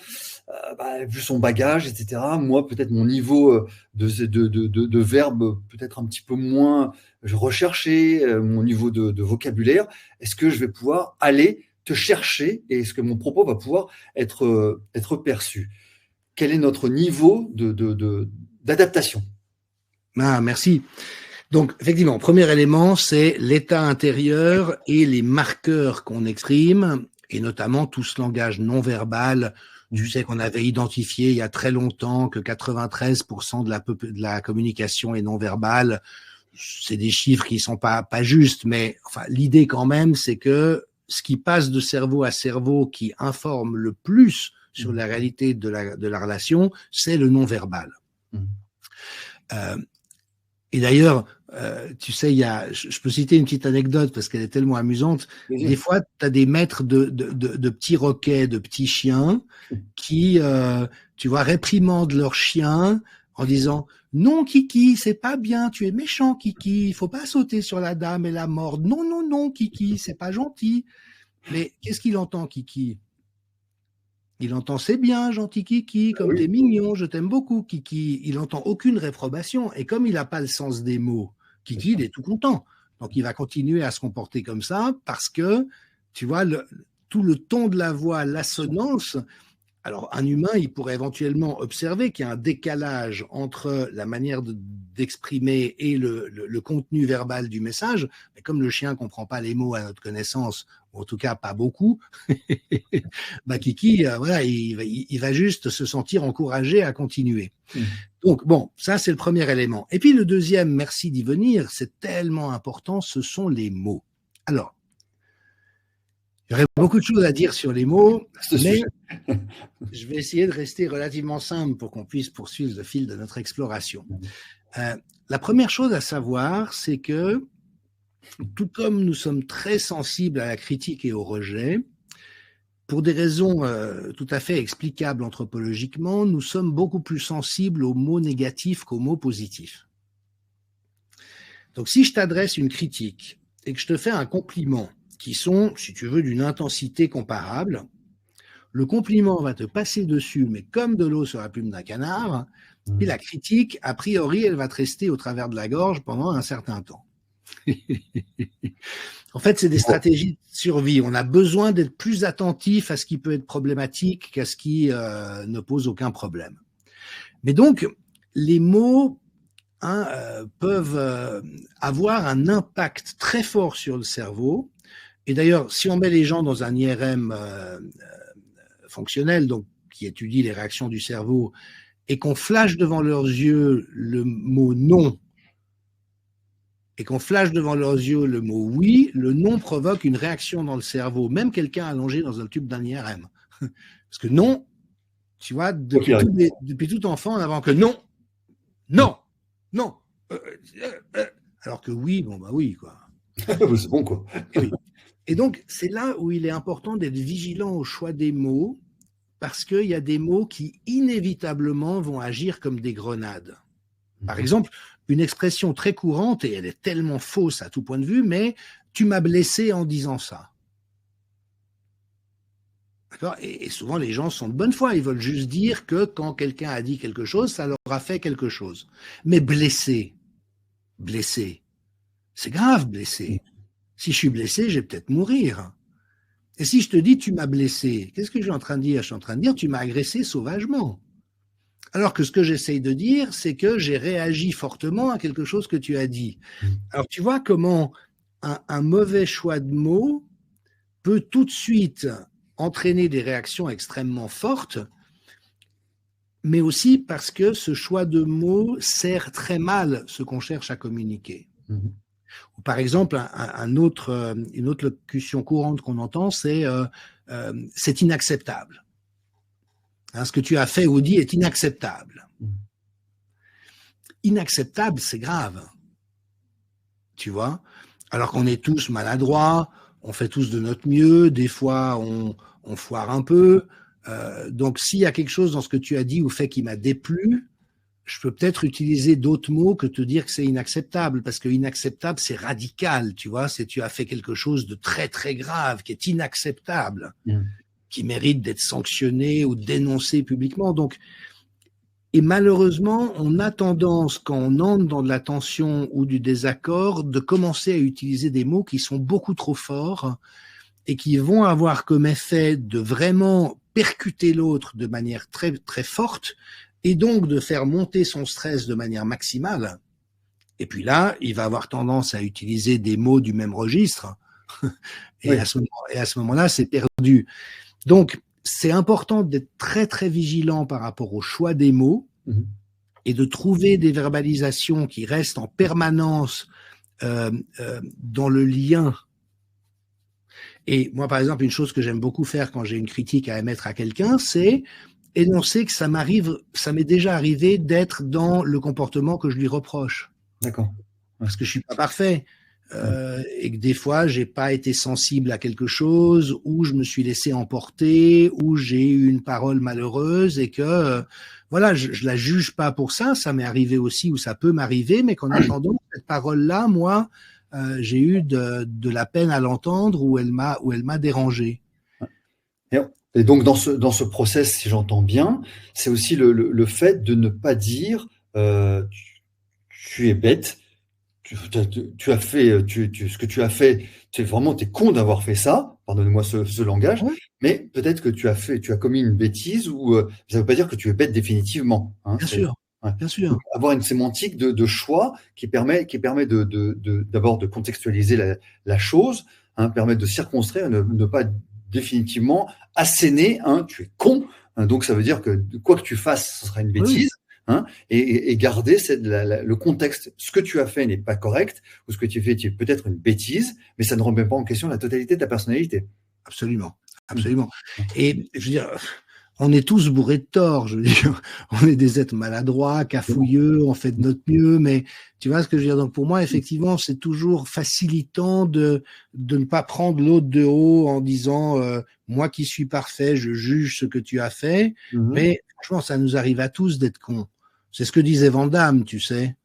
vu son bagage, etc., moi, peut-être mon niveau de verbe peut-être un petit peu moins recherché, mon niveau de vocabulaire, est-ce que je vais pouvoir aller te chercher et est-ce que mon propos va pouvoir être perçu? Quel est notre niveau d'adaptation? Merci. Donc, effectivement, premier élément, c'est l'état intérieur et les marqueurs qu'on exprime, et notamment tout ce langage non verbal. Tu sais qu'on avait identifié il y a très longtemps que 93% de la communication est non verbale. C'est des chiffres qui sont pas justes, mais enfin, l'idée quand même, c'est que ce qui passe de cerveau à cerveau, qui informe le plus sur la réalité de la relation, c'est le non verbal. Et d'ailleurs, tu sais, je peux citer une petite anecdote parce qu'elle est tellement amusante. Des fois, tu as des maîtres de petits roquets, de petits chiens qui, tu vois, réprimandent leurs chiens en disant « Non, Kiki, c'est pas bien, tu es méchant, Kiki, il faut pas sauter sur la dame et la mordre. Non, non, non, Kiki, c'est pas gentil. » Mais qu'est-ce qu'il entend, Kiki? Il entend c'est bien, gentil Kiki, comme t'es mignon, je t'aime beaucoup, Kiki. Il n'entend aucune réprobation. Et comme il n'a pas le sens des mots, Kiki, il est tout content. Donc il va continuer à se comporter comme ça parce que, tu vois, tout le ton de la voix, l'assonance. Alors, un humain, il pourrait éventuellement observer qu'il y a un décalage entre la manière d'exprimer et le contenu verbal du message. Mais comme le chien ne comprend pas les mots à notre connaissance, ou en tout cas pas beaucoup, bah Kiki, voilà, il va juste se sentir encouragé à continuer. Donc, bon, ça, c'est le premier élément. Et puis, le deuxième, merci d'y venir, c'est tellement important, ce sont les mots. Alors, il y aurait beaucoup de choses à dire sur les mots, mais je vais essayer de rester relativement simple pour qu'on puisse poursuivre le fil de notre exploration. La première chose à savoir, c'est que tout comme nous sommes très sensibles à la critique et au rejet, pour des raisons tout à fait explicables anthropologiquement, nous sommes beaucoup plus sensibles aux mots négatifs qu'aux mots positifs. Donc si je t'adresse une critique et que je te fais un compliment, qui sont, si tu veux, d'une intensité comparable, le compliment va te passer dessus, mais comme de l'eau sur la plume d'un canard, et la critique, a priori, elle va te rester au travers de la gorge pendant un certain temps. En fait, c'est des stratégies de survie. On a besoin d'être plus attentif à ce qui peut être problématique qu'à ce qui ne pose aucun problème. Mais donc, les mots peuvent avoir un impact très fort sur le cerveau. Et d'ailleurs, si on met les gens dans un IRM fonctionnel, donc qui étudie les réactions du cerveau, et qu'on flash devant leurs yeux le mot non, et qu'on flash devant leurs yeux le mot oui, le non provoque une réaction dans le cerveau, même quelqu'un allongé dans un tube d'un IRM. Parce que non, tu vois, depuis tout enfant, avant que non, non, non, alors que oui, bon bah oui, quoi. C'est bon, quoi. Oui. Et donc, c'est là où il est important d'être vigilant au choix des mots, parce qu'il y a des mots qui inévitablement vont agir comme des grenades. Par exemple, une expression très courante, et elle est tellement fausse à tout point de vue, mais « tu m'as blessé en disant ça ». D'accord ? Et souvent, les gens sont de bonne foi, ils veulent juste dire que quand quelqu'un a dit quelque chose, ça leur a fait quelque chose. Mais blessé, c'est grave, blessé. Si je suis blessé, je vais peut-être mourir. Et si je te dis « tu m'as blessé », qu'est-ce que je suis en train de dire ? Je suis en train de dire « tu m'as agressé sauvagement ». Alors que ce que j'essaye de dire, c'est que j'ai réagi fortement à quelque chose que tu as dit. Alors tu vois comment un mauvais choix de mots peut tout de suite entraîner des réactions extrêmement fortes, mais aussi parce que ce choix de mots sert très mal ce qu'on cherche à communiquer. Ou par exemple, une autre locution courante qu'on entend, c'est c'est inacceptable. Hein, ce que tu as fait ou dit est inacceptable. Inacceptable, c'est grave. Tu vois ? Alors qu'on est tous maladroits, on fait tous de notre mieux, des fois on foire un peu. Donc s'il y a quelque chose dans ce que tu as dit ou fait qui m'a déplu, je peux peut-être utiliser d'autres mots que te dire que c'est inacceptable, parce que inacceptable, c'est radical, tu vois, c'est tu as fait quelque chose de très très grave, qui est inacceptable, qui mérite d'être sanctionné ou dénoncé publiquement. Donc, et malheureusement, on a tendance, quand on entre dans de la tension ou du désaccord, de commencer à utiliser des mots qui sont beaucoup trop forts et qui vont avoir comme effet de vraiment percuter l'autre de manière très très forte, et donc de faire monter son stress de manière maximale. Et puis là, il va avoir tendance à utiliser des mots du même registre, et, oui. à ce moment-là, c'est perdu. Donc, c'est important d'être très très vigilant par rapport au choix des mots, et de trouver des verbalisations qui restent en permanence dans le lien. Et moi, par exemple, une chose que j'aime beaucoup faire quand j'ai une critique à émettre à quelqu'un, c'est énoncer que ça m'est déjà arrivé d'être dans le comportement que je lui reproche. D'accord. Ouais. Parce que je suis pas parfait. Et que des fois, j'ai pas été sensible à quelque chose, ou je me suis laissé emporter, ou j'ai eu une parole malheureuse, et que, voilà, je la juge pas pour ça. Ça m'est arrivé aussi, ou ça peut m'arriver, mais qu'en attendant, cette parole-là, moi, j'ai eu de la peine à l'entendre ou elle m'a dérangé. Et donc dans ce process, si j'entends bien, c'est aussi le fait de ne pas dire tu es bête, tu as fait ce que tu as fait, t'es con d'avoir fait ça, pardonnez-moi ce langage, Ouais, mais peut-être que tu as commis une bêtise ou ça veut pas dire que tu es bête définitivement, hein, bien sûr, ouais. bien Donc, sûr. avoir une sémantique de choix qui permet d'abord de contextualiser la chose, hein, permet de circonscrire, ne pas définitivement asséner, hein, tu es con, hein, donc ça veut dire que quoi que tu fasses, ce sera une Oui, bêtise. Hein, et garder le contexte. Ce que tu as fait n'est pas correct, ou ce que tu as fait est peut-être une bêtise, mais ça ne remet pas en question la totalité de ta personnalité. absolument, Mmh. absolument. Et je veux dire, on est tous bourrés de tort. Je veux dire, on est des êtres maladroits, cafouilleux, on fait de notre mieux, mais tu vois ce que je veux dire. Donc pour moi, effectivement, c'est toujours facilitant de ne pas prendre l'autre de haut en disant moi qui suis parfait, je juge ce que tu as fait. Mmh. Mais franchement, ça nous arrive à tous d'être cons. C'est ce que disait Van Damme, tu sais.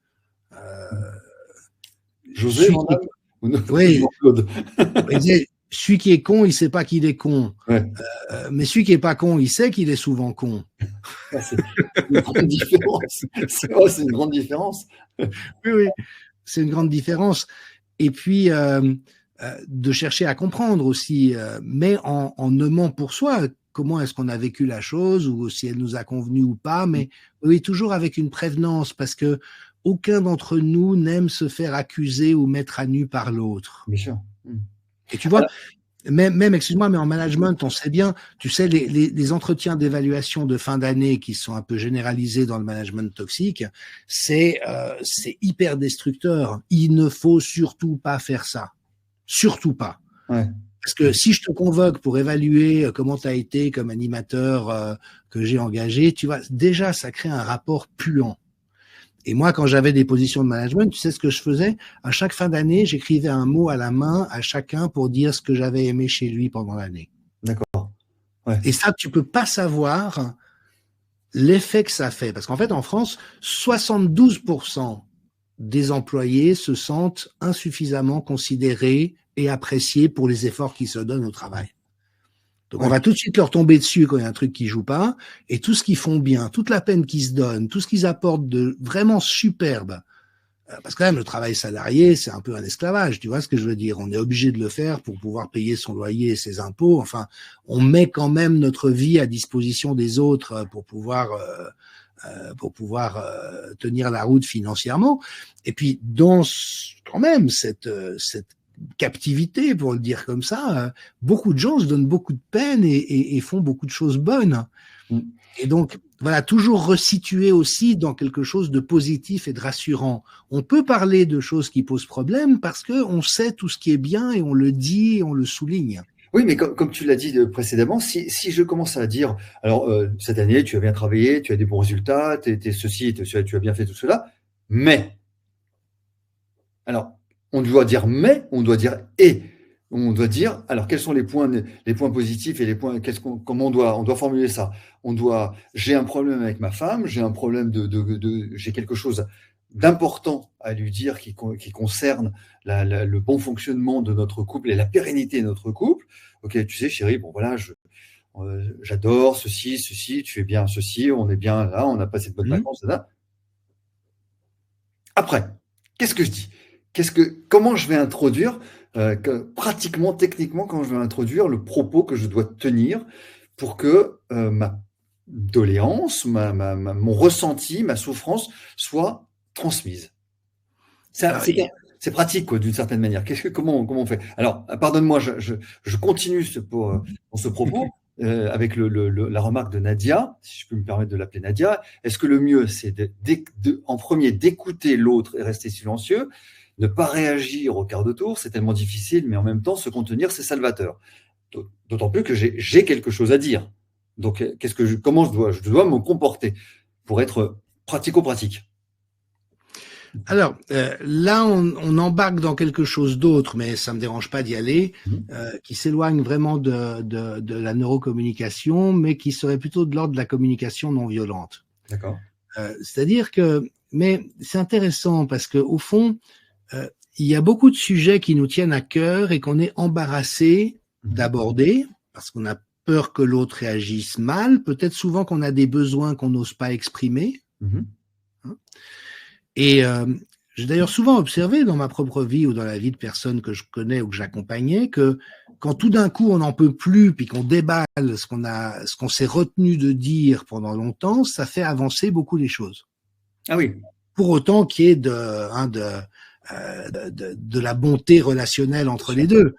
José, Celui mon qui est, âme? Ou non, oui, Jean-Claude? il disait, celui qui est con, il sait pas qu'il est con. Ouais. Mais celui qui est pas con, il sait qu'il est souvent con. Ah, c'est une grande différence. C'est une grande différence. Oui, oui, c'est une grande différence. Et puis, de chercher à comprendre aussi, mais en nommant pour soi comment est-ce qu'on a vécu la chose ou si elle nous a convenu ou pas, mais oui, toujours avec une prévenance parce que aucun d'entre nous n'aime se faire accuser ou mettre à nu par l'autre. Bien sûr. Mmh. Et tu vois, même excuse-moi, mais en management, on sait bien, tu sais, les entretiens d'évaluation de fin d'année qui sont un peu généralisés dans le management toxique, c'est hyper destructeur. Il ne faut surtout pas faire ça. Surtout pas. Ouais. Parce que si je te convoque pour évaluer comment tu as été comme animateur que j'ai engagé, tu vois, déjà, ça crée un rapport puant. Et moi, quand j'avais des positions de management, tu sais ce que je faisais? À chaque fin d'année, j'écrivais un mot à la main à chacun pour dire ce que j'avais aimé chez lui pendant l'année. D'accord. Ouais. Et ça, tu peux pas savoir l'effet que ça fait. Parce qu'en fait, en France, 72% des employés se sentent insuffisamment considérés et appréciés pour les efforts qu'ils se donnent au travail. Donc, on Ouais. va tout de suite leur tomber dessus quand il y a un truc qui joue pas. Et tout ce qu'ils font bien, toute la peine qu'ils se donnent, tout ce qu'ils apportent de vraiment superbe. Parce que quand même, le travail salarié, c'est un peu un esclavage. Tu vois ce que je veux dire? On est obligé de le faire pour pouvoir payer son loyer et ses impôts. Enfin, on met quand même notre vie à disposition des autres pour pouvoir tenir la route financièrement. Et puis, dans quand même cette captivité, pour le dire comme ça, beaucoup de gens se donnent beaucoup de peine et font beaucoup de choses bonnes. Mmh. Et donc, voilà, toujours resituer aussi dans quelque chose de positif et de rassurant. On peut parler de choses qui posent problème parce qu'on sait tout ce qui est bien et on le dit et on le souligne. Oui, mais comme tu l'as dit précédemment, si je commence à dire, alors cette année, tu as bien travaillé, tu as des bons résultats, t'es ceci, tu as bien fait tout cela, mais, alors, on doit dire mais, on doit dire et. On doit dire, alors quels sont les points positifs et les points, comment on doit formuler ça. J'ai un problème avec ma femme, j'ai un problème j'ai quelque chose d'important à lui dire qui concerne le bon fonctionnement de notre couple et la pérennité de notre couple. Ok, tu sais, chérie, bon voilà, j'adore ceci, tu fais bien ceci, on est bien là, on a passé de bonnes vacances, là. Après, qu'est-ce que je dis? Comment je vais introduire, pratiquement, techniquement, quand je vais introduire le propos que je dois tenir pour que ma doléance, mon ressenti, ma souffrance soit transmise. Alors, C'est pratique, quoi, d'une certaine manière. Comment on fait? Alors, pardonne-moi, je continue pour ce propos avec la remarque de Nadia, si je peux me permettre de l'appeler Nadia. Est-ce que le mieux, c'est en premier d'écouter l'autre et rester silencieux, ne pas réagir au quart de tour, c'est tellement difficile, mais en même temps, se contenir, c'est salvateur. D'autant plus que j'ai quelque chose à dire. Donc, comment je dois me comporter pour être pratico-pratique? Alors, là, on embarque dans quelque chose d'autre, mais ça me dérange pas d'y aller, qui s'éloigne vraiment de la neurocommunication, mais qui serait plutôt de l'ordre de la communication non violente. D'accord. C'est-à-dire que, mais c'est intéressant parce que au fond, il y a beaucoup de sujets qui nous tiennent à cœur et qu'on est embarrassé d'aborder parce qu'on a peur que l'autre réagisse mal, peut-être souvent qu'on a des besoins qu'on n'ose pas exprimer. Et j'ai d'ailleurs souvent observé dans ma propre vie ou dans la vie de personnes que je connais ou que j'accompagnais que quand tout d'un coup on n'en peut plus puis qu'on déballe ce qu'on s'est retenu de dire pendant longtemps, ça fait avancer beaucoup les choses. Ah oui. Pour autant qu'il y ait de la bonté relationnelle entre les deux.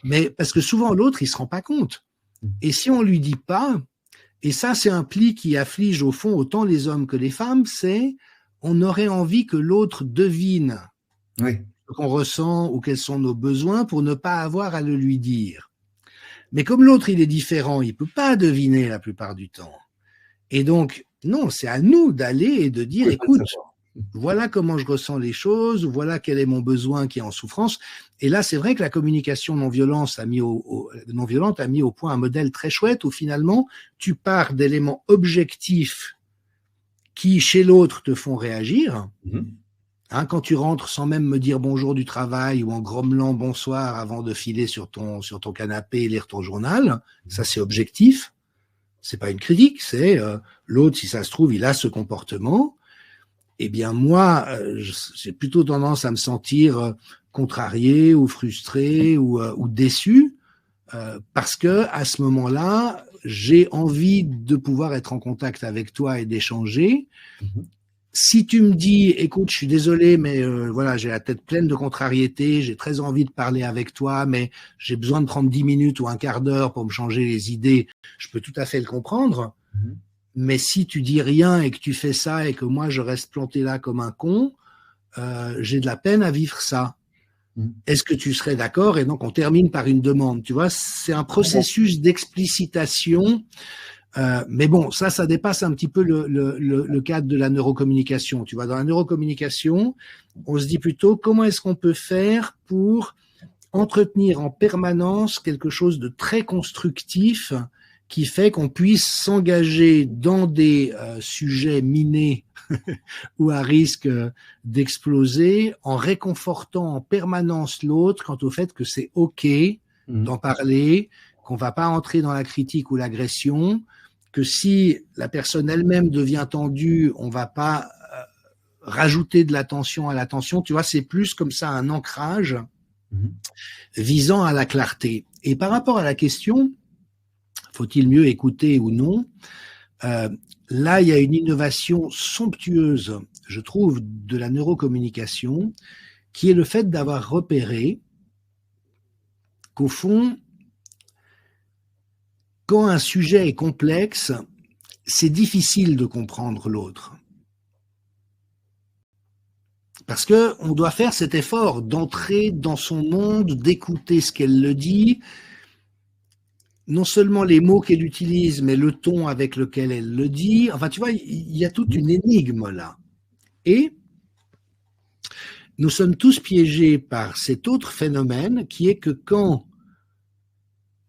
Mais parce que souvent l'autre il se rend pas compte. Et si on lui dit pas, et ça c'est un pli qui afflige au fond autant les hommes que les femmes, c'est on aurait envie que l'autre devine ce qu'on ressent ou quels sont nos besoins pour ne pas avoir à le lui dire. Mais comme l'autre il est différent, il peut pas deviner la plupart du temps. Et donc, non, c'est à nous d'aller et de dire, écoute, voilà comment je ressens les choses, voilà quel est mon besoin qui est en souffrance. Et là, c'est vrai que la communication non violente a mis au point un modèle très chouette où finalement, tu pars d'éléments objectifs qui, chez l'autre, te font réagir. Quand tu rentres sans même me dire bonjour du travail ou en grommelant bonsoir avant de filer sur ton canapé et lire ton journal, ça c'est objectif. C'est pas une critique, c'est l'autre, si ça se trouve, il a ce comportement. Eh bien, moi, j'ai plutôt tendance à me sentir contrarié ou frustré ou déçu parce que à ce moment-là, j'ai envie de pouvoir être en contact avec toi et d'échanger. Si tu me dis, écoute, je suis désolé, mais voilà, j'ai la tête pleine de contrariété, j'ai très envie de parler avec toi, mais j'ai besoin de prendre 10 minutes ou un quart d'heure pour me changer les idées, je peux tout à fait le comprendre. Mais si tu dis rien et que tu fais ça et que moi je reste planté là comme un con, j'ai de la peine à vivre ça. Est-ce que tu serais d'accord? Et donc on termine par une demande. Tu vois, c'est un processus d'explicitation. Mais bon, ça dépasse un petit peu le cadre de la neurocommunication. Tu vois, dans la neurocommunication, on se dit plutôt comment est-ce qu'on peut faire pour entretenir en permanence quelque chose de très constructif qui fait qu'on puisse s'engager dans des sujets minés ou à risque d'exploser en réconfortant en permanence l'autre quant au fait que c'est OK d'en parler, qu'on va pas entrer dans la critique ou l'agression, que si la personne elle-même devient tendue, on va pas rajouter de la tension à la tension. Tu vois, c'est plus comme ça un ancrage visant à la clarté. Et par rapport à la question, faut-il mieux écouter ou non? Là, il y a une innovation somptueuse, je trouve, de la neurocommunication, qui est le fait d'avoir repéré qu'au fond, quand un sujet est complexe, c'est difficile de comprendre l'autre. Parce que on doit faire cet effort d'entrer dans son monde, d'écouter ce qu'elle le dit, non seulement les mots qu'elle utilise, mais le ton avec lequel elle le dit. Enfin, tu vois, il y a toute une énigme là. Et nous sommes tous piégés par cet autre phénomène qui est que quand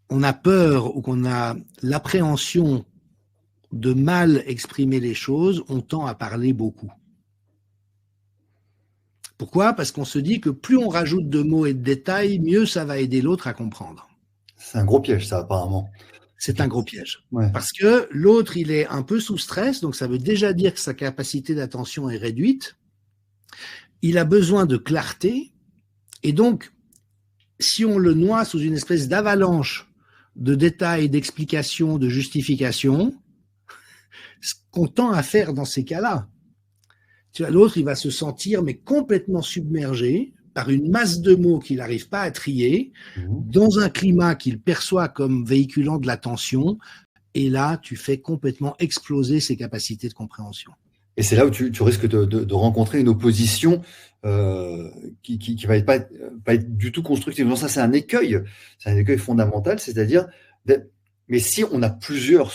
on a peur ou qu'on a l'appréhension de mal exprimer les choses, on tend à parler beaucoup. Pourquoi? Parce qu'on se dit que plus on rajoute de mots et de détails, mieux ça va aider l'autre à comprendre. C'est un gros piège, ça, apparemment. C'est un gros piège. Ouais. Parce que l'autre, il est un peu sous stress, donc ça veut déjà dire que sa capacité d'attention est réduite. Il a besoin de clarté. Et donc, si on le noie sous une espèce d'avalanche de détails, d'explications, de justifications, ce qu'on tend à faire dans ces cas-là, tu vois, l'autre, il va se sentir mais complètement submergé par une masse de mots qu'il n'arrive pas à trier, dans un climat qu'il perçoit comme véhiculant de la tension, et là, tu fais complètement exploser ses capacités de compréhension. Et c'est là où tu risques de rencontrer une opposition qui va pas être du tout constructive. Donc ça, c'est un écueil fondamental, c'est-à-dire mais si on a plusieurs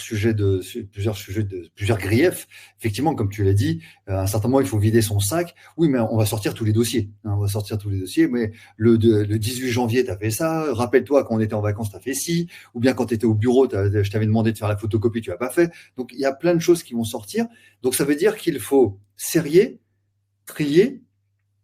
griefs, effectivement, comme tu l'as dit, à un certain moment, il faut vider son sac. Oui, mais on va sortir tous les dossiers. On va sortir tous les dossiers. Mais le 18 janvier, tu as fait ça. Rappelle-toi, quand on était en vacances, tu as fait ci. Ou bien quand tu étais au bureau, je t'avais demandé de faire la photocopie, tu l'as pas fait. Donc, il y a plein de choses qui vont sortir. Donc, ça veut dire qu'il faut serrer, trier,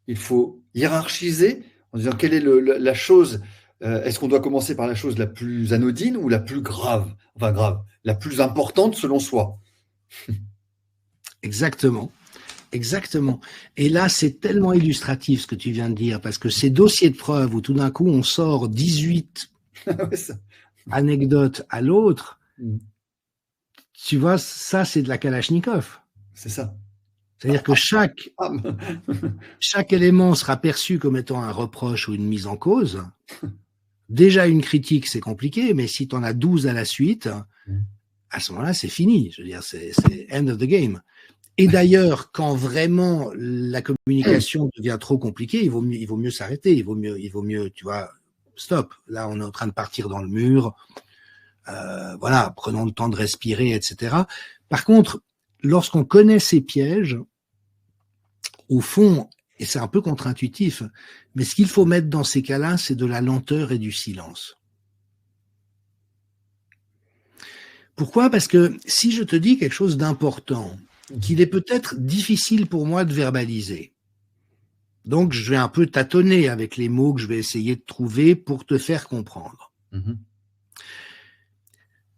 il faut hiérarchiser en disant quelle est la chose, est-ce qu'on doit commencer par la chose la plus anodine ou la plus grave, enfin grave, la plus importante selon soi? Exactement. Exactement. Et là, c'est tellement illustratif ce que tu viens de dire, parce que ces dossiers de preuves où tout d'un coup on sort 18 Ouais, ça. anecdotes à l'autre, Mm. tu vois, ça c'est de la Kalachnikov. C'est ça. C'est-à-dire que Ah, chaque élément sera perçu comme étant un reproche ou une mise en cause. Déjà, une critique, c'est compliqué, mais si tu en as 12 à la suite, à ce moment-là, c'est fini. Je veux dire, c'est end of the game. Et d'ailleurs, quand vraiment la communication devient trop compliquée, il vaut mieux s'arrêter. Il vaut mieux, tu vois, stop. Là, on est en train de partir dans le mur. Voilà, prenons le temps de respirer, etc. Par contre, lorsqu'on connaît ces pièges, au fond, et c'est un peu contre-intuitif, mais ce qu'il faut mettre dans ces cas-là, c'est de la lenteur et du silence. Pourquoi? Parce que si je te dis quelque chose d'important, qu'il est peut-être difficile pour moi de verbaliser, donc je vais un peu tâtonner avec les mots que je vais essayer de trouver pour te faire comprendre.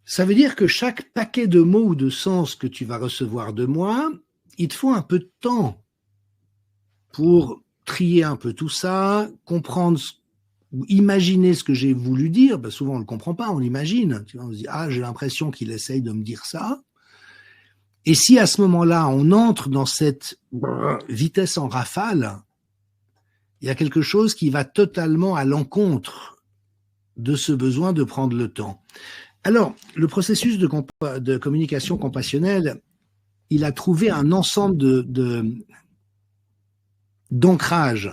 Ça veut dire que chaque paquet de mots ou de sens que tu vas recevoir de moi, il te faut un peu de temps pour trier un peu tout ça, comprendre ou imaginer ce que j'ai voulu dire. Ben souvent, on ne le comprend pas, on l'imagine. Tu vois, on se dit, ah, j'ai l'impression qu'il essaye de me dire ça. Et si à ce moment-là, on entre dans cette vitesse en rafale, il y a quelque chose qui va totalement à l'encontre de ce besoin de prendre le temps. Alors, le processus de communication compassionnelle, il a trouvé un ensemble d'ancrages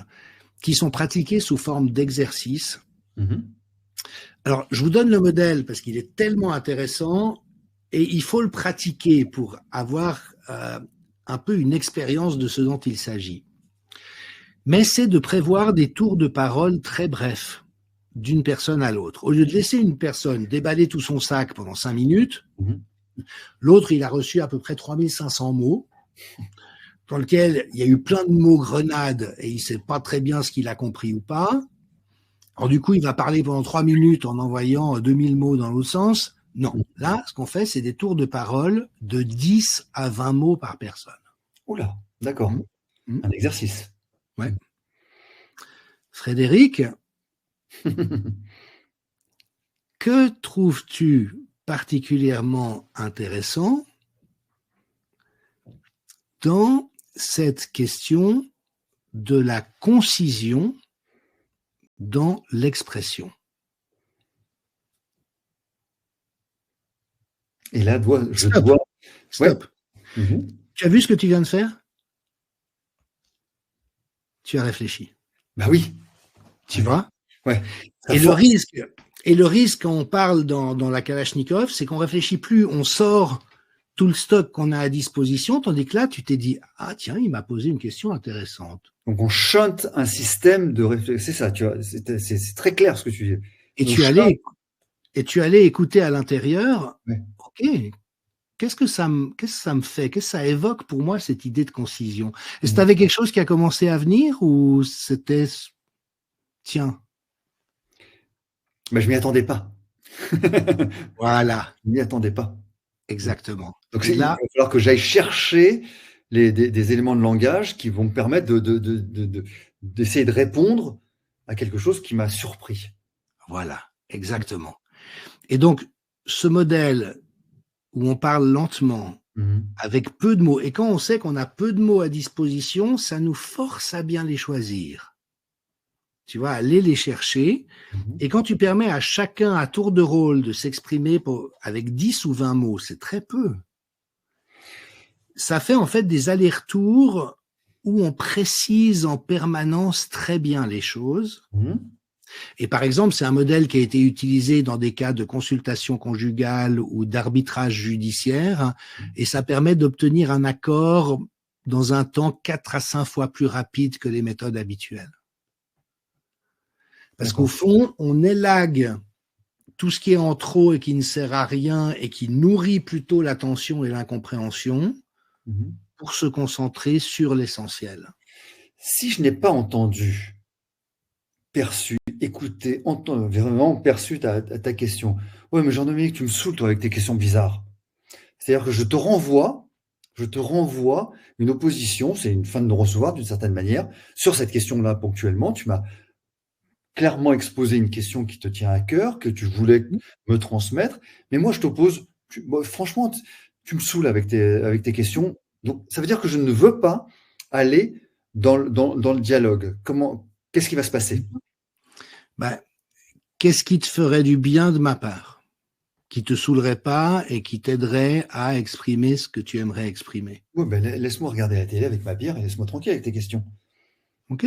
qui sont pratiqués sous forme d'exercices. Alors, je vous donne le modèle parce qu'il est tellement intéressant et il faut le pratiquer pour avoir un peu une expérience de ce dont il s'agit. Mais c'est de prévoir des tours de parole très brefs d'une personne à l'autre. Au lieu de laisser une personne déballer tout son sac pendant 5 minutes, l'autre, il a reçu à peu près 3500 mots, dans lequel il y a eu plein de mots grenades et il ne sait pas très bien ce qu'il a compris ou pas. Alors du coup, il va parler pendant 3 minutes en envoyant 2000 mots dans l'autre sens. Non, là, ce qu'on fait, c'est des tours de parole de 10 à 20 mots par personne. Oula, d'accord. Un exercice. Ouais. Frédéric, que trouves-tu particulièrement intéressant dans cette question de la concision dans l'expression? Et là, je Stop. dois... Stop. Ouais. Tu as vu ce que tu viens de faire? Tu as réfléchi. Bah oui. Tu vois? Ouais. Et le risque quand on parle dans la Kalachnikov, c'est qu'on réfléchit plus, on sort tout le stock qu'on a à disposition, tandis que là, tu t'es dit, ah tiens, il m'a posé une question intéressante. Donc on chante un système de réflexion. C'est ça, tu vois, c'est très clair ce que tu dis. Et tu allais écouter à l'intérieur, ok, qu'est-ce que ça me fait? Qu'est-ce que ça évoque pour moi, cette idée de concision? Est-ce que tu avais quelque chose qui a commencé à venir ou c'était, tiens? Mais je m'y attendais pas. Voilà. Je m'y attendais pas. Exactement. Donc Et là, il va falloir que j'aille chercher des éléments de langage qui vont me permettre d'essayer de répondre à quelque chose qui m'a surpris. Voilà, exactement. Et donc, ce modèle où on parle lentement, avec peu de mots, et quand on sait qu'on a peu de mots à disposition, ça nous force à bien les choisir. Tu vois, aller les chercher. Et quand tu permets à chacun à tour de rôle de s'exprimer avec 10 ou 20 mots, c'est très peu. Ça fait en fait des allers-retours où on précise en permanence très bien les choses. Et par exemple, c'est un modèle qui a été utilisé dans des cas de consultation conjugale ou d'arbitrage judiciaire, et ça permet d'obtenir un accord dans un temps 4 à 5 fois plus rapide que les méthodes habituelles. Parce qu'au fond, on élague tout ce qui est en trop et qui ne sert à rien et qui nourrit plutôt la tension et l'incompréhension pour se concentrer sur l'essentiel. Si je n'ai pas entendu perçu, écouté, vraiment perçu ta question. Ouais, mais Jean-Dominique, tu me saoules, toi, avec tes questions bizarres. C'est-à-dire que je te renvoie une opposition, c'est une fin de non-recevoir d'une certaine manière, sur cette question-là ponctuellement. Tu m'as clairement exposé une question qui te tient à cœur, que tu voulais me transmettre, mais moi je t'oppose, franchement, tu me saoules avec tes questions. Donc ça veut dire que je ne veux pas aller dans le dialogue. Qu'est-ce qui va se passer? Ben, qu'est-ce qui te ferait du bien de ma part, qui te saoulerait pas et qui t'aiderait à exprimer ce que tu aimerais exprimer? Ouais, ben, laisse-moi regarder la télé avec ma bière et laisse-moi tranquille avec tes questions. Ok?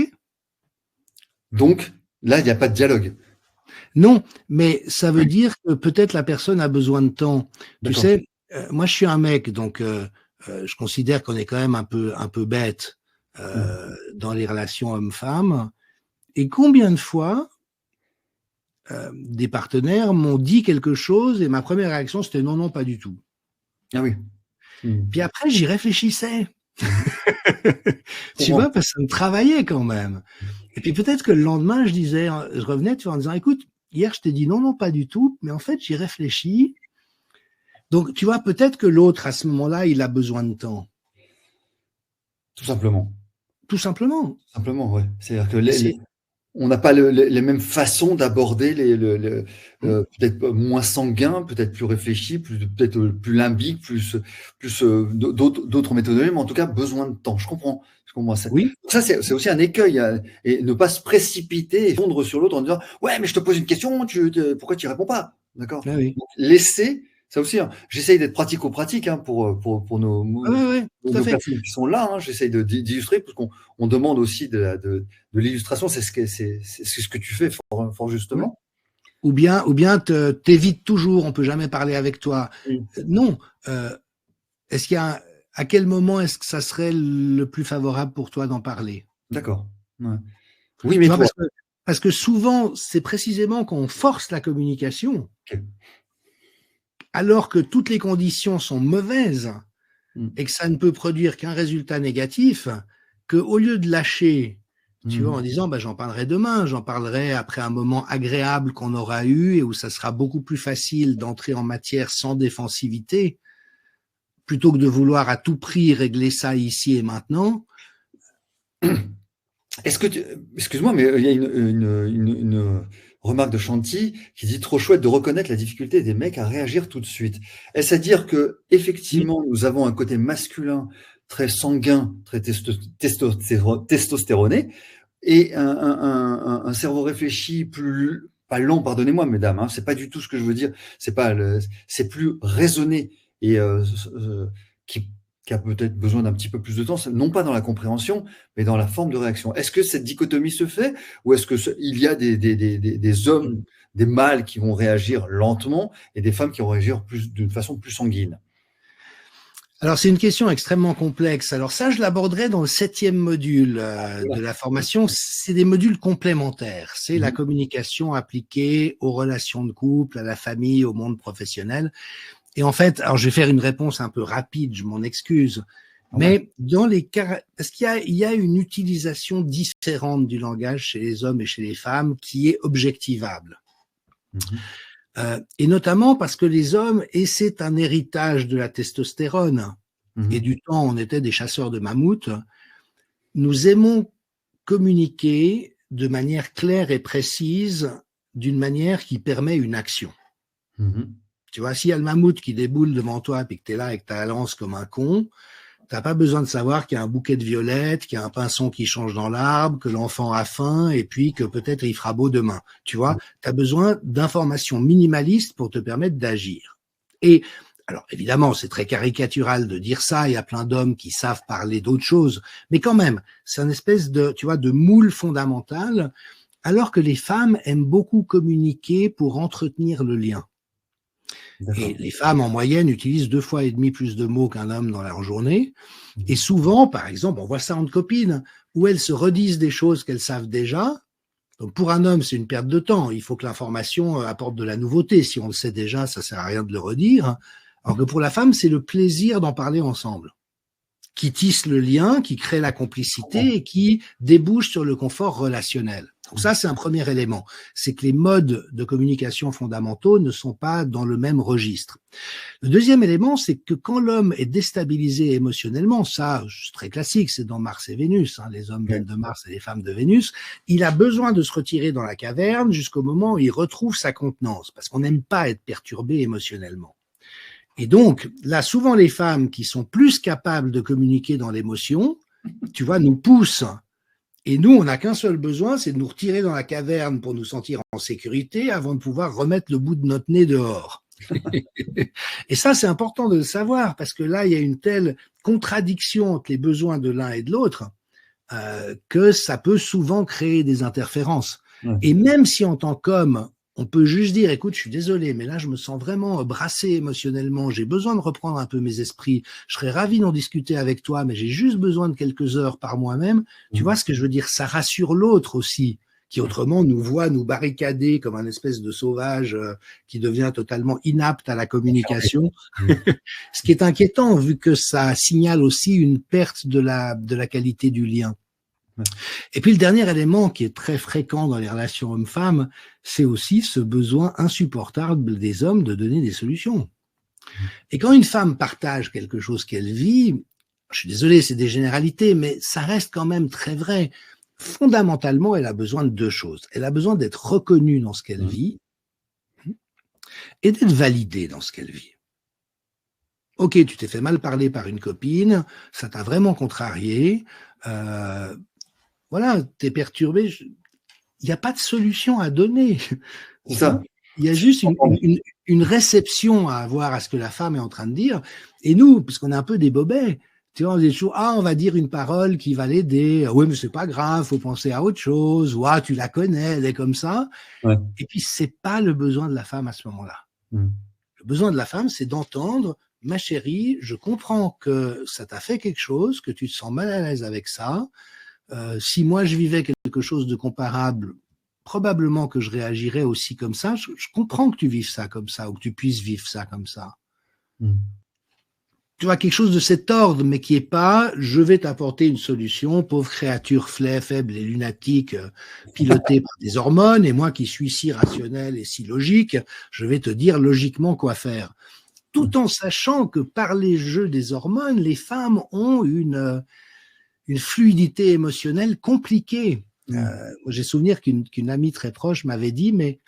Donc, là, il n'y a pas de dialogue. Non, mais ça veut dire que peut-être la personne a besoin de temps. Tu D'accord. sais, moi je suis un mec, donc je considère qu'on est quand même un peu bête dans les relations hommes-femmes. Et combien de fois des partenaires m'ont dit quelque chose et ma première réaction c'était non, non, pas du tout. Ah oui. Puis après j'y réfléchissais. Tu Comment? vois, parce que ça me travaillait quand même. Et puis peut-être que le lendemain, je revenais, tu vois, en disant, écoute, hier je t'ai dit non, non, pas du tout, mais en fait j'y réfléchis. Donc tu vois, peut-être que l'autre à ce moment-là, il a besoin de temps. Tout simplement. Tout simplement. Tout simplement, ouais. C'est-à-dire que C'est on n'a pas les mêmes façons d'aborder peut-être moins sanguin, peut-être plus réfléchi, peut-être plus limbique, plus d'autres méthodologies, mais en tout cas besoin de temps. Je comprends. Ça, oui, c'est aussi un écueil, hein, et ne pas se précipiter et fondre sur l'autre en disant ouais, mais je te pose une question, pourquoi tu y réponds pas? D'accord? ah oui. Donc, laisser ça aussi, hein. J'essaye d'être pratico-pratique, hein, pour Ah ouais, ouais, tout à nos fait. personnes qui sont là, hein. J'essaye d'illustrer parce qu'on demande aussi de l'illustration. C'est ce que tu fais fort Ouais. justement. Ou bien t'évites toujours, on peut jamais parler avec toi. Mm. Non. Est-ce qu'il y a à quel moment est-ce que ça serait le plus favorable pour toi d'en parler? D'accord. Ouais. Oui, Tu mais vois, toi. parce que souvent, c'est précisément quand on force la communication, Okay. alors que toutes les conditions sont mauvaises Mm. et que ça ne peut produire qu'un résultat négatif, que au lieu de lâcher, tu vois, en disant bah, j'en parlerai demain, j'en parlerai après un moment agréable qu'on aura eu et où ça sera beaucoup plus facile d'entrer en matière sans défensivité, plutôt que de vouloir à tout prix régler ça ici et maintenant. Excuse-moi, mais il y a une remarque de Chanty qui dit trop chouette de reconnaître la difficulté des mecs à réagir tout de suite. Est-ce à dire que Oui, effectivement nous avons un côté masculin très sanguin, très testostéroné, et un cerveau réfléchi plus pas lent, pardonnez-moi, mesdames, hein, c'est pas du tout ce que je veux dire. C'est plus raisonné et qui qui a peut-être besoin d'un petit peu plus de temps, non pas dans la compréhension, mais dans la forme de réaction. Est-ce que cette dichotomie se fait, ou est-ce que il y a des hommes, des mâles qui vont réagir lentement et des femmes qui vont réagir d'une façon plus sanguine? alors c'est une question extrêmement complexe. Alors ça, je l'aborderai dans le 7e module de la formation. C'est des modules complémentaires. C'est la communication appliquée aux relations de couple, à la famille, au monde professionnel. Et en fait, alors je vais faire une réponse un peu rapide, je m'en excuse, mais dans les cas, parce qu'il y a une utilisation différente du langage chez les hommes et chez les femmes qui est objectivable. Et notamment parce que les hommes, et c'est un héritage de la testostérone, et du temps où on était des chasseurs de mammouths, nous aimons communiquer de manière claire et précise, d'une manière qui permet une action. Tu vois, s'il y a le mammouth qui déboule devant toi et que tu es là avec ta lance comme un con, t'as pas besoin de savoir qu'il y a un bouquet de violettes, qu'il y a un pinson qui change dans l'arbre, que l'enfant a faim et puis que peut-être il fera beau demain. Tu vois, tu as besoin d'informations minimalistes pour te permettre d'agir. Et alors évidemment, c'est très caricatural de dire ça, il y a plein d'hommes qui savent parler d'autres choses, mais quand même, c'est une espèce de, tu vois, de moule fondamental, alors que les femmes aiment beaucoup communiquer pour entretenir le lien. Et les femmes, en moyenne, utilisent 2,5 fois plus de mots qu'un homme dans leur journée. Et souvent, par exemple, on voit ça entre copines, où elles se redisent des choses qu'elles savent déjà. Donc, pour un homme, c'est une perte de temps. Il faut que l'information apporte de la nouveauté. Si on le sait déjà, ça sert à rien de le redire. Alors que pour la femme, c'est le plaisir d'en parler ensemble, qui tisse le lien, qui crée la complicité et qui débouche sur le confort relationnel. Donc ça, c'est un premier élément. C'est que les modes de communication fondamentaux ne sont pas dans le même registre. Le deuxième élément, c'est que quand l'homme est déstabilisé émotionnellement, ça, c'est très classique, c'est dans Mars et Vénus, hein, les hommes viennent de Mars et les femmes de Vénus, il a besoin de se retirer dans la caverne jusqu'au moment où il retrouve sa contenance, parce qu'on n'aime pas être perturbé émotionnellement. Et donc, là, souvent les femmes qui sont plus capables de communiquer dans l'émotion, tu vois, nous poussent. Et nous, on n'a qu'un seul besoin, c'est de nous retirer dans la caverne pour nous sentir en sécurité avant de pouvoir remettre le bout de notre nez dehors. Et ça, c'est important de le savoir parce que là, il y a une telle contradiction entre les besoins de l'un et de l'autre que ça peut souvent créer des interférences. Et même si en tant qu'homme, on peut juste dire, écoute, je suis désolé, mais là, je me sens vraiment brassé émotionnellement, j'ai besoin de reprendre un peu mes esprits, je serais ravi d'en discuter avec toi, mais j'ai juste besoin de quelques heures par moi-même. Tu vois ce que je veux dire? Ça rassure l'autre aussi, qui autrement nous voit nous barricader comme un espèce de sauvage qui devient totalement inapte à la communication. Ce qui est inquiétant, vu que ça signale aussi une perte de la qualité du lien. Et puis le dernier élément qui est très fréquent dans les relations hommes-femmes, c'est aussi ce besoin insupportable des hommes de donner des solutions. Et quand une femme partage quelque chose qu'elle vit, je suis désolé, c'est des généralités, mais ça reste quand même très vrai. Fondamentalement, elle a besoin de deux choses. Elle a besoin d'être reconnue dans ce qu'elle vit et d'être validée dans ce qu'elle vit. Ok, tu t'es fait mal parler par une copine, ça t'a vraiment contrarié, voilà, t'es perturbé. Il n'y a pas de solution à donner. C'est ça. Il y a juste une réception à avoir à ce que la femme est en train de dire. Et nous, parce qu'on est un peu des bobets, tu vois, on dit toujours, on va dire une parole qui va l'aider. Oui, mais c'est pas grave, faut penser à autre chose. Ou, tu la connais, elle est comme ça. Ouais. Et puis, c'est pas le besoin de la femme à ce moment-là. Le besoin de la femme, c'est d'entendre, ma chérie, je comprends que ça t'a fait quelque chose, que tu te sens mal à l'aise avec ça. Si moi je vivais quelque chose de comparable, probablement que je réagirais aussi comme ça. Je comprends que tu vives ça comme ça ou que tu puisses vivre ça comme ça. Tu vois, quelque chose de cet ordre, mais qui est pas je vais t'apporter une solution, pauvre créature faible et lunatique pilotée par des hormones, et moi qui suis si rationnel et si logique, je vais te dire logiquement quoi faire. Tout en sachant que par les jeux des hormones, les femmes ont une fluidité émotionnelle compliquée. J'ai souvenir qu'une amie très proche m'avait dit, mais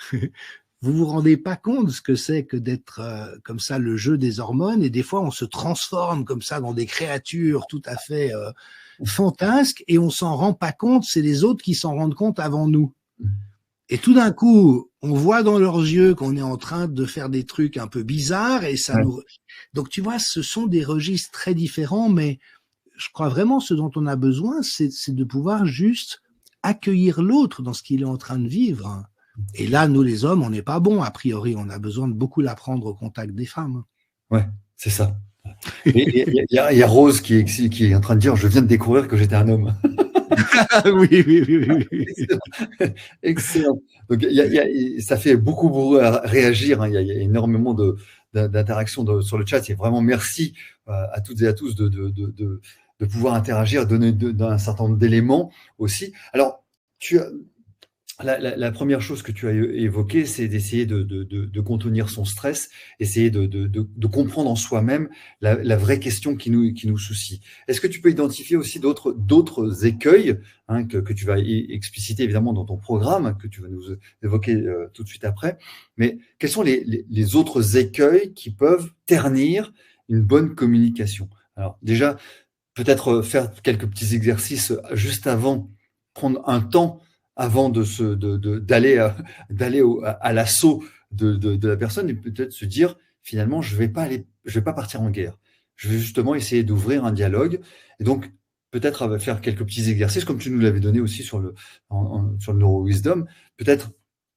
vous vous rendez pas compte ce que c'est que d'être comme ça, le jeu des hormones, et des fois on se transforme comme ça dans des créatures tout à fait fantasques, et on s'en rend pas compte, c'est les autres qui s'en rendent compte avant nous. Et tout d'un coup, on voit dans leurs yeux qu'on est en train de faire des trucs un peu bizarres, et ça nous... Donc tu vois, ce sont des registres très différents, mais je crois vraiment ce dont on a besoin, c'est de pouvoir juste accueillir l'autre dans ce qu'il est en train de vivre. Et là, nous les hommes, on n'est pas bons, a priori, on a besoin de beaucoup l'apprendre au contact des femmes. Ouais, c'est ça. Il y a Rose qui est en train de dire, je viens de découvrir que j'étais un homme. Oui. Excellent. Donc, ça fait beaucoup réagir, hein. Il y a énormément d'interactions sur le chat. Et vraiment, merci à toutes et à tous de pouvoir interagir, donner un certain nombre d'éléments aussi. Alors, la première chose que tu as évoquée, c'est d'essayer de contenir son stress, essayer de comprendre en soi-même la vraie question qui nous soucie. Est-ce que tu peux identifier aussi d'autres écueils, hein, que tu vas expliciter évidemment dans ton programme, que tu vas nous évoquer tout de suite après, mais quels sont les autres écueils qui peuvent ternir une bonne communication? Alors déjà, peut-être faire quelques petits exercices juste avant, prendre un temps avant d'aller à l'assaut de la personne, et peut-être se dire finalement je vais pas partir en guerre. Je vais justement essayer d'ouvrir un dialogue, et donc peut-être faire quelques petits exercices comme tu nous l'avais donné aussi sur le Neuro-Wisdom, peut-être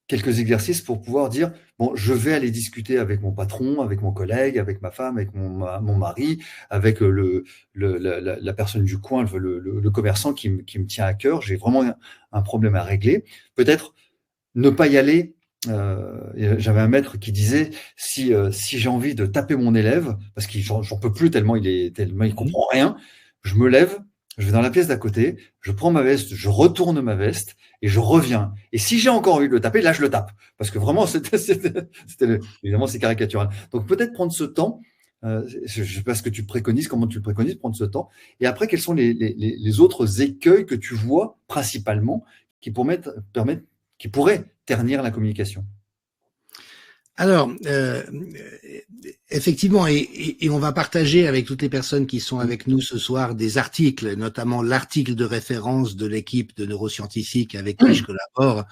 quelques exercices pour pouvoir dire bon, je vais aller discuter avec mon patron, avec mon collègue, avec ma femme, avec mon mari, avec la personne du coin, le commerçant qui me tient à cœur. J'ai vraiment un problème à régler. Peut-être ne pas y aller. J'avais un maître qui disait si j'ai envie de taper mon élève parce que j'en peux plus tellement il comprend rien, je me lève, je vais dans la pièce d'à côté, je prends ma veste, je retourne ma veste et je reviens. Et si j'ai encore envie de le taper, là, je le tape. Parce que vraiment, évidemment, c'est caricatural. Donc, peut-être prendre ce temps. Je ne sais pas ce que tu préconises, comment tu le préconises, prendre ce temps. Et après, quels sont les autres écueils que tu vois principalement qui pourraient ternir la communication? Alors, effectivement, et on va partager avec toutes les personnes qui sont avec nous ce soir des articles, notamment l'article de référence de l'équipe de neuroscientifiques avec qui je collabore,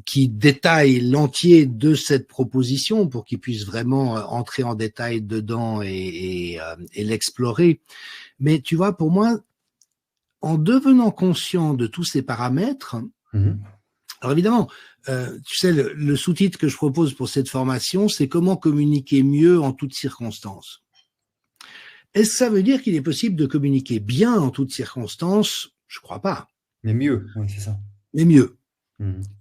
qui détaille l'entier de cette proposition pour qu'ils puissent vraiment entrer en détail dedans et l'explorer. Mais tu vois, pour moi, en devenant conscient de tous ces paramètres, alors évidemment, tu sais, le sous-titre que je propose pour cette formation, c'est comment communiquer mieux en toutes circonstances. Est-ce que ça veut dire qu'il est possible de communiquer bien en toutes circonstances? Je crois pas. Mais mieux, oui, c'est ça. Mais mieux.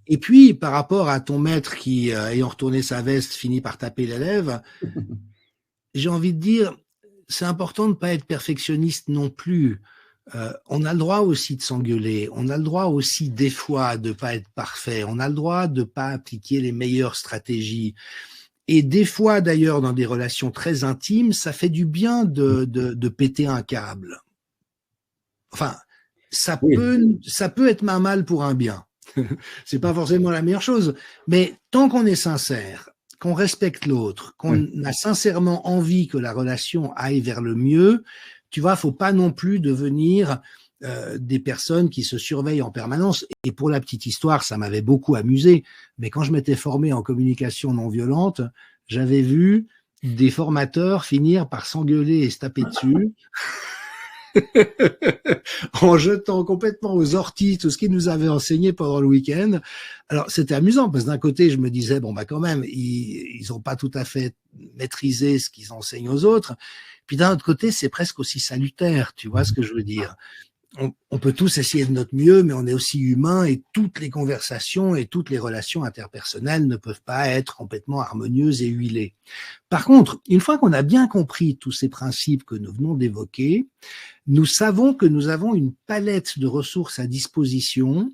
Et puis, par rapport à ton maître qui, ayant retourné sa veste, finit par taper l'élève, j'ai envie de dire, c'est important de ne pas être perfectionniste non plus. On a le droit aussi de s'engueuler, on a le droit aussi des fois de pas être parfait, on a le droit de pas appliquer les meilleures stratégies. Et des fois, d'ailleurs, dans des relations très intimes, ça fait du bien de péter un câble. Enfin, ça peut être un mal pour un bien. C'est pas forcément la meilleure chose, mais tant qu'on est sincère, qu'on respecte l'autre, qu'on a sincèrement envie que la relation aille vers le mieux, tu vois, faut pas non plus devenir des personnes qui se surveillent en permanence. Et pour la petite histoire, ça m'avait beaucoup amusé, mais quand je m'étais formé en communication non violente, j'avais vu des formateurs finir par s'engueuler et se taper dessus en jetant complètement aux orties tout ce qu'ils nous avaient enseigné pendant le week-end. Alors, c'était amusant parce que d'un côté, je me disais, bon, bah, quand même, ils ont pas tout à fait maîtrisé ce qu'ils enseignent aux autres. Puis d'un autre côté, c'est presque aussi salutaire, tu vois ce que je veux dire. On peut tous essayer de notre mieux, mais on est aussi humain et toutes les conversations et toutes les relations interpersonnelles ne peuvent pas être complètement harmonieuses et huilées. Par contre, une fois qu'on a bien compris tous ces principes que nous venons d'évoquer, nous savons que nous avons une palette de ressources à disposition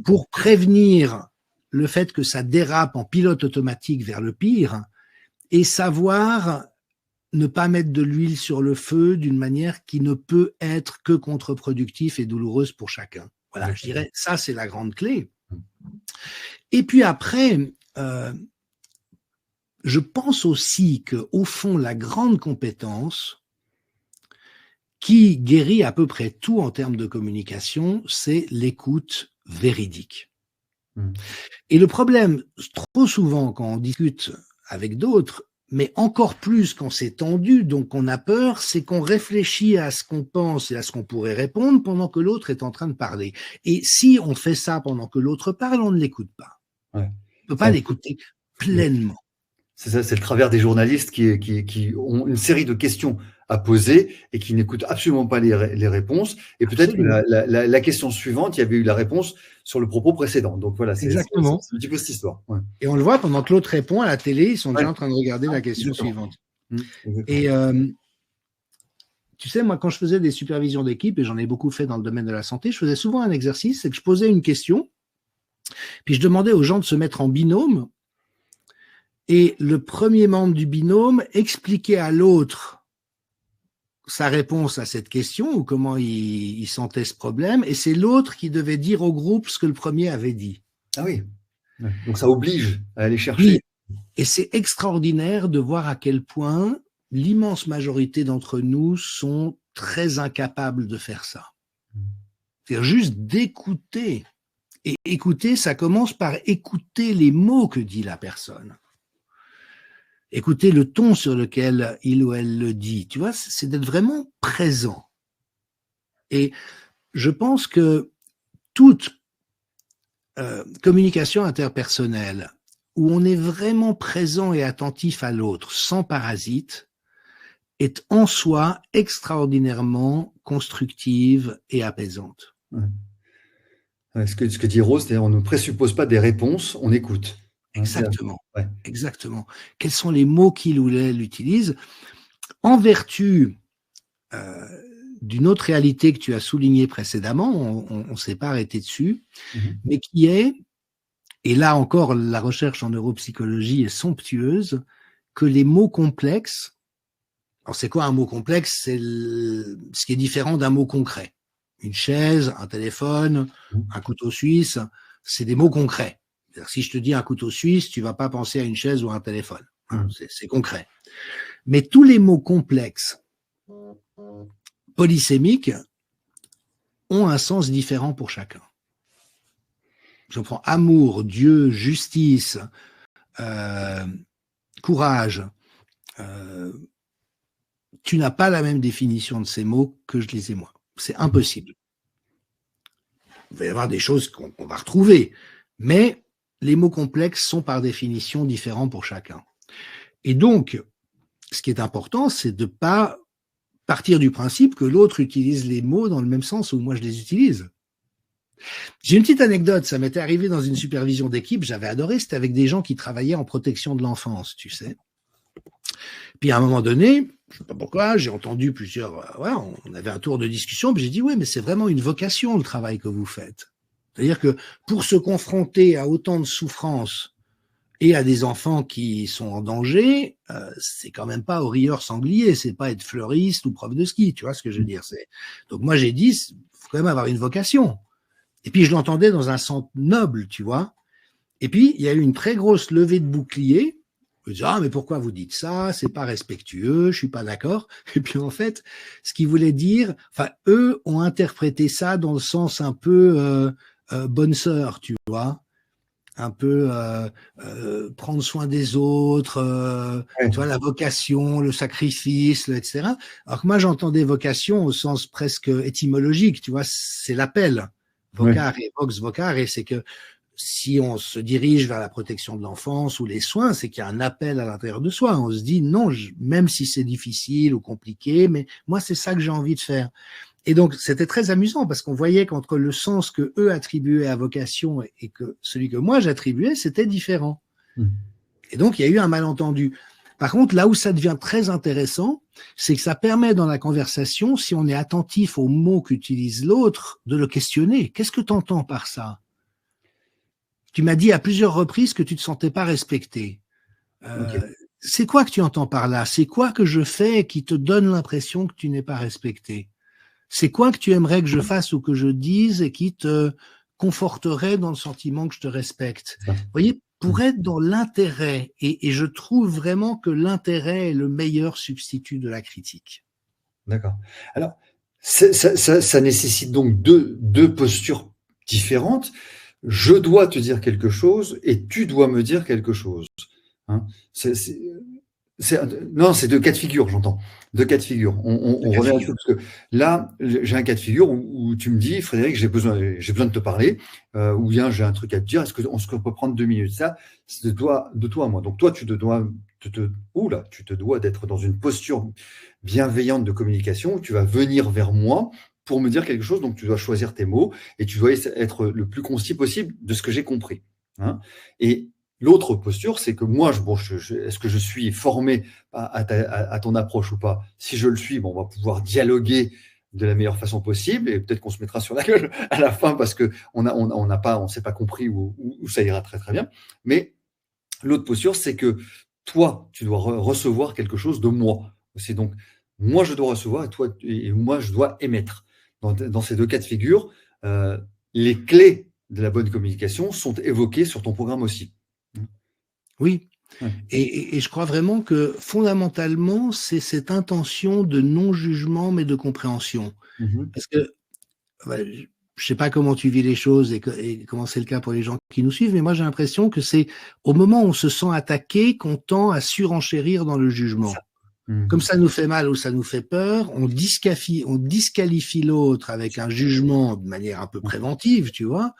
pour prévenir le fait que ça dérape en pilote automatique vers le pire et savoir ne pas mettre de l'huile sur le feu d'une manière qui ne peut être que contre-productive et douloureuse pour chacun. Voilà, je dirais, ça c'est la grande clé. Et puis après, je pense aussi que au fond, la grande compétence qui guérit à peu près tout en termes de communication, c'est l'écoute véridique. Et le problème, trop souvent quand on discute avec d'autres, mais encore plus quand c'est tendu, donc qu'on a peur, c'est qu'on réfléchit à ce qu'on pense et à ce qu'on pourrait répondre pendant que l'autre est en train de parler. Et si on fait ça pendant que l'autre parle, on ne l'écoute pas. On ne peut pas l'écouter pleinement. C'est ça, c'est le travers des journalistes qui ont une série de questions à poser et qui n'écoutent absolument pas les réponses. Et peut-être que la question suivante, il y avait eu la réponse sur le propos précédent. Donc voilà, c'est un petit peu cette histoire. Ouais. Et on le voit, pendant que l'autre répond à la télé, ils sont déjà en train de regarder la question suivante. Et tu sais, moi, quand je faisais des supervisions d'équipe, et j'en ai beaucoup fait dans le domaine de la santé, je faisais souvent un exercice, c'est que je posais une question, puis je demandais aux gens de se mettre en binôme, et le premier membre du binôme expliquait à l'autre sa réponse à cette question ou comment il sentait ce problème, et c'est l'autre qui devait dire au groupe ce que le premier avait dit. Ah oui. Donc ça oblige à aller chercher. Oui. Et c'est extraordinaire de voir à quel point l'immense majorité d'entre nous sont très incapables de faire ça. C'est-à-dire juste d'écouter. Et écouter, ça commence par écouter les mots que dit la personne. Écouter le ton sur lequel il ou elle le dit. Tu vois, c'est d'être vraiment présent. Et je pense que toute communication interpersonnelle où on est vraiment présent et attentif à l'autre sans parasite est en soi extraordinairement constructive et apaisante. Ouais. Ce que dit Rose, c'est on ne présuppose pas des réponses, on écoute. Exactement. Ouais. Exactement. Quels sont les mots qu'il ou elle utilise en vertu d'une autre réalité que tu as soulignée précédemment, on ne s'est pas arrêté dessus, mais qui est, et là encore la recherche en neuropsychologie est somptueuse, que les mots complexes, alors c'est quoi un mot complexe? C'est ce qui est différent d'un mot concret. Une chaise, un téléphone, un couteau suisse, c'est des mots concrets. C'est-à-dire, si je te dis un couteau suisse, tu vas pas penser à une chaise ou à un téléphone. C'est concret. Mais tous les mots complexes, polysémiques, ont un sens différent pour chacun. Je prends amour, Dieu, justice, courage. Tu n'as pas la même définition de ces mots que je les ai moi. C'est impossible. Il va y avoir des choses qu'on va retrouver, mais les mots complexes sont par définition différents pour chacun. Et donc, ce qui est important, c'est de ne pas partir du principe que l'autre utilise les mots dans le même sens où moi je les utilise. J'ai une petite anecdote, ça m'était arrivé dans une supervision d'équipe, j'avais adoré, c'était avec des gens qui travaillaient en protection de l'enfance, tu sais. Puis à un moment donné, je ne sais pas pourquoi, j'ai entendu plusieurs, on avait un tour de discussion, puis j'ai dit, ouais, mais c'est vraiment une vocation le travail que vous faites. C'est-à-dire que pour se confronter à autant de souffrances et à des enfants qui sont en danger, c'est quand même pas au rieur sanglier, c'est pas être fleuriste ou prof de ski, tu vois ce que je veux dire. Donc moi j'ai dit, il faut quand même avoir une vocation. Et puis je l'entendais dans un centre noble, tu vois. Et puis il y a eu une très grosse levée de bouclier. Je dis, ah, mais pourquoi vous dites ça? C'est pas respectueux, je suis pas d'accord. Et puis, en fait, ce qu'ils voulaient dire, enfin, eux ont interprété ça dans le sens un peu bonne sœur, tu vois. Un peu prendre soin des autres, tu vois, la vocation, le sacrifice, etc. Alors que moi, j'entendais vocation au sens presque étymologique, tu vois, c'est l'appel. Vocare et vox vocare, et c'est que si on se dirige vers la protection de l'enfance ou les soins, c'est qu'il y a un appel à l'intérieur de soi. On se dit non, même si c'est difficile ou compliqué, mais moi, c'est ça que j'ai envie de faire. Et donc, c'était très amusant parce qu'on voyait qu'entre le sens que eux attribuaient à vocation et que celui que moi j'attribuais, c'était différent. Et donc, il y a eu un malentendu. Par contre, là où ça devient très intéressant, c'est que ça permet dans la conversation, si on est attentif aux mots qu'utilise l'autre, de le questionner. Qu'est-ce que tu entends par ça? Tu m'as dit à plusieurs reprises que tu ne te sentais pas respecté. C'est quoi que tu entends par là? C'est quoi que je fais qui te donne l'impression que tu n'es pas respecté? C'est quoi que tu aimerais que je fasse ou que je dise et qui te conforterait dans le sentiment que je te respecte? Vous voyez, pour être dans l'intérêt, et je trouve vraiment que l'intérêt est le meilleur substitut de la critique. D'accord. Alors, ça nécessite donc deux postures différentes. Je dois te dire quelque chose et tu dois me dire quelque chose. Hein, non, c'est deux cas de figure, j'entends. Deux cas de figure. On revient à ça parce que là, j'ai un cas de figure où tu me dis, Frédéric, j'ai besoin de te parler, ou bien j'ai un truc à te dire. Est-ce qu'on peut prendre 2 minutes? Ça, c'est de toi à moi. Donc toi, tu te dois d'être dans une posture bienveillante de communication où tu vas venir vers moi pour me dire quelque chose. Donc tu dois choisir tes mots et tu dois être le plus concis possible de ce que j'ai compris. Hein, et l'autre posture, c'est que moi, est-ce que je suis formé à ton approche ou pas? Si je le suis, on va pouvoir dialoguer de la meilleure façon possible et peut-être qu'on se mettra sur la gueule à la fin parce que on s'est pas compris ou ça ira très très bien. Mais l'autre posture, c'est que toi, tu dois recevoir quelque chose de moi. C'est donc moi, je dois recevoir et moi, je dois émettre. Dans ces deux cas de figure, les clés de la bonne communication sont évoquées sur ton programme aussi. Oui, et je crois vraiment que fondamentalement, c'est cette intention de non-jugement, mais de compréhension. Parce que je sais pas comment tu vis les choses et comment c'est le cas pour les gens qui nous suivent, mais moi j'ai l'impression que c'est au moment où on se sent attaqué qu'on tend à surenchérir dans le jugement. Comme ça nous fait mal ou ça nous fait peur, on disqualifie l'autre avec un jugement de manière un peu préventive, tu vois,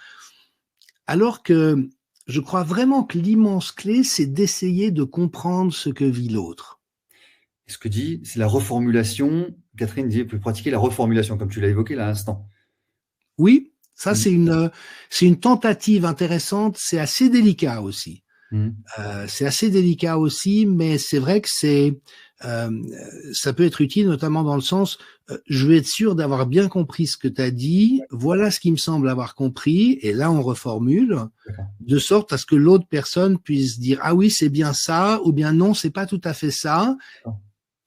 alors que je crois vraiment que l'immense clé, c'est d'essayer de comprendre ce que vit l'autre. Ce que dit, c'est la reformulation. Catherine dit, peut pratiquer la reformulation, comme tu l'as évoqué là à l'instant. Oui, ça c'est une tentative intéressante, c'est assez délicat aussi. C'est assez délicat aussi, mais c'est vrai que ça peut être utile, notamment dans le sens, je veux être sûr d'avoir bien compris ce que tu as dit, voilà ce qui me semble avoir compris, et là on reformule, de sorte à ce que l'autre personne puisse dire ah oui c'est bien ça, ou bien non c'est pas tout à fait ça.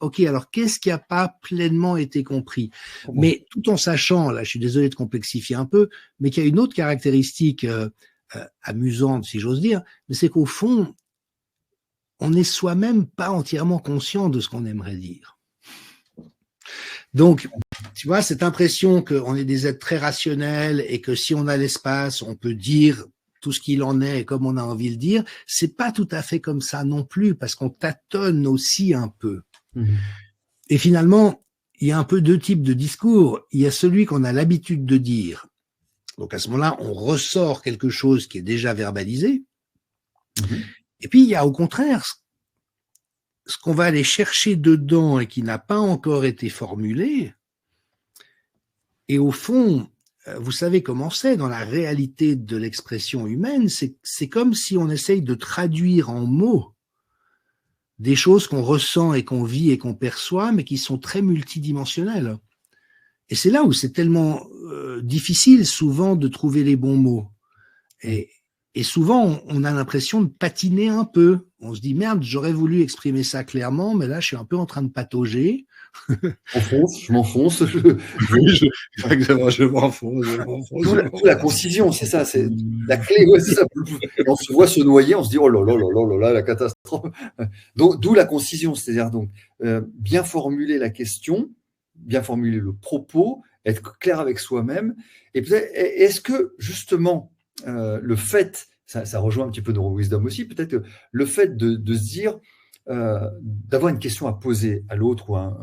Ok, alors qu'est-ce qui n'a pas pleinement été compris? Mais tout en sachant, là je suis désolé de complexifier un peu, mais qu'il y a une autre caractéristique amusante si j'ose dire, mais c'est qu'au fond, on n'est soi-même pas entièrement conscient de ce qu'on aimerait dire. Donc, tu vois, cette impression qu'on est des êtres très rationnels et que si on a l'espace, on peut dire tout ce qu'il en est et comme on a envie de le dire, c'est pas tout à fait comme ça non plus, parce qu'on tâtonne aussi un peu. Et finalement, il y a un peu deux types de discours. Il y a celui qu'on a l'habitude de dire. Donc à ce moment-là, on ressort quelque chose qui est déjà verbalisé. Et puis il y a au contraire ce qu'on va aller chercher dedans et qui n'a pas encore été formulé. Et au fond, vous savez comment c'est dans la réalité de l'expression humaine, c'est comme si on essaye de traduire en mots des choses qu'on ressent et qu'on vit et qu'on perçoit, mais qui sont très multidimensionnelles. Et c'est là où c'est tellement difficile souvent de trouver les bons mots. Et souvent, on a l'impression de patiner un peu. On se dit, merde, j'aurais voulu exprimer ça clairement, mais là, je suis un peu en train de patauger. Je m'enfonce. Exactement, je m'enfonce. La concision, c'est ça, c'est la clé. Ouais, c'est ça. On se voit se noyer, on se dit, oh là là là là là, la catastrophe. Donc, d'où la concision, c'est-à-dire donc bien formuler la question, bien formuler le propos, être clair avec soi-même. Et peut-être, est-ce que justement, le fait, ça rejoint un petit peu Neurowisdom aussi, peut-être que le fait de se dire, d'avoir une question à poser à l'autre ou un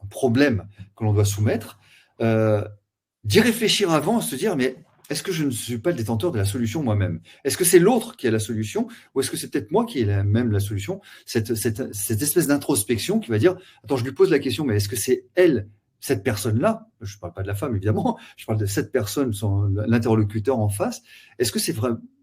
problème que l'on doit soumettre, d'y réfléchir avant, se dire, mais est-ce que je ne suis pas le détenteur de la solution moi-même? Est-ce que c'est l'autre qui a la solution ou est-ce que c'est peut-être moi qui ai même la solution? Cette espèce d'introspection qui va dire, attends, je lui pose la question, mais est-ce que c'est elle, cette personne-là, je ne parle pas de la femme évidemment, je parle de cette personne, l'interlocuteur en face, est-ce que c'est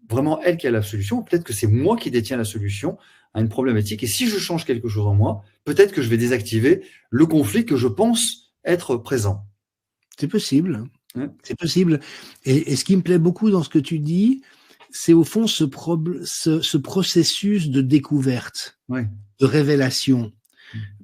vraiment elle qui a la solution? Peut-être que c'est moi qui détiens la solution à une problématique, et si je change quelque chose en moi, peut-être que je vais désactiver le conflit que je pense être présent. C'est possible, c'est possible. Et ce qui me plaît beaucoup dans ce que tu dis, c'est au fond ce processus de découverte, de révélation.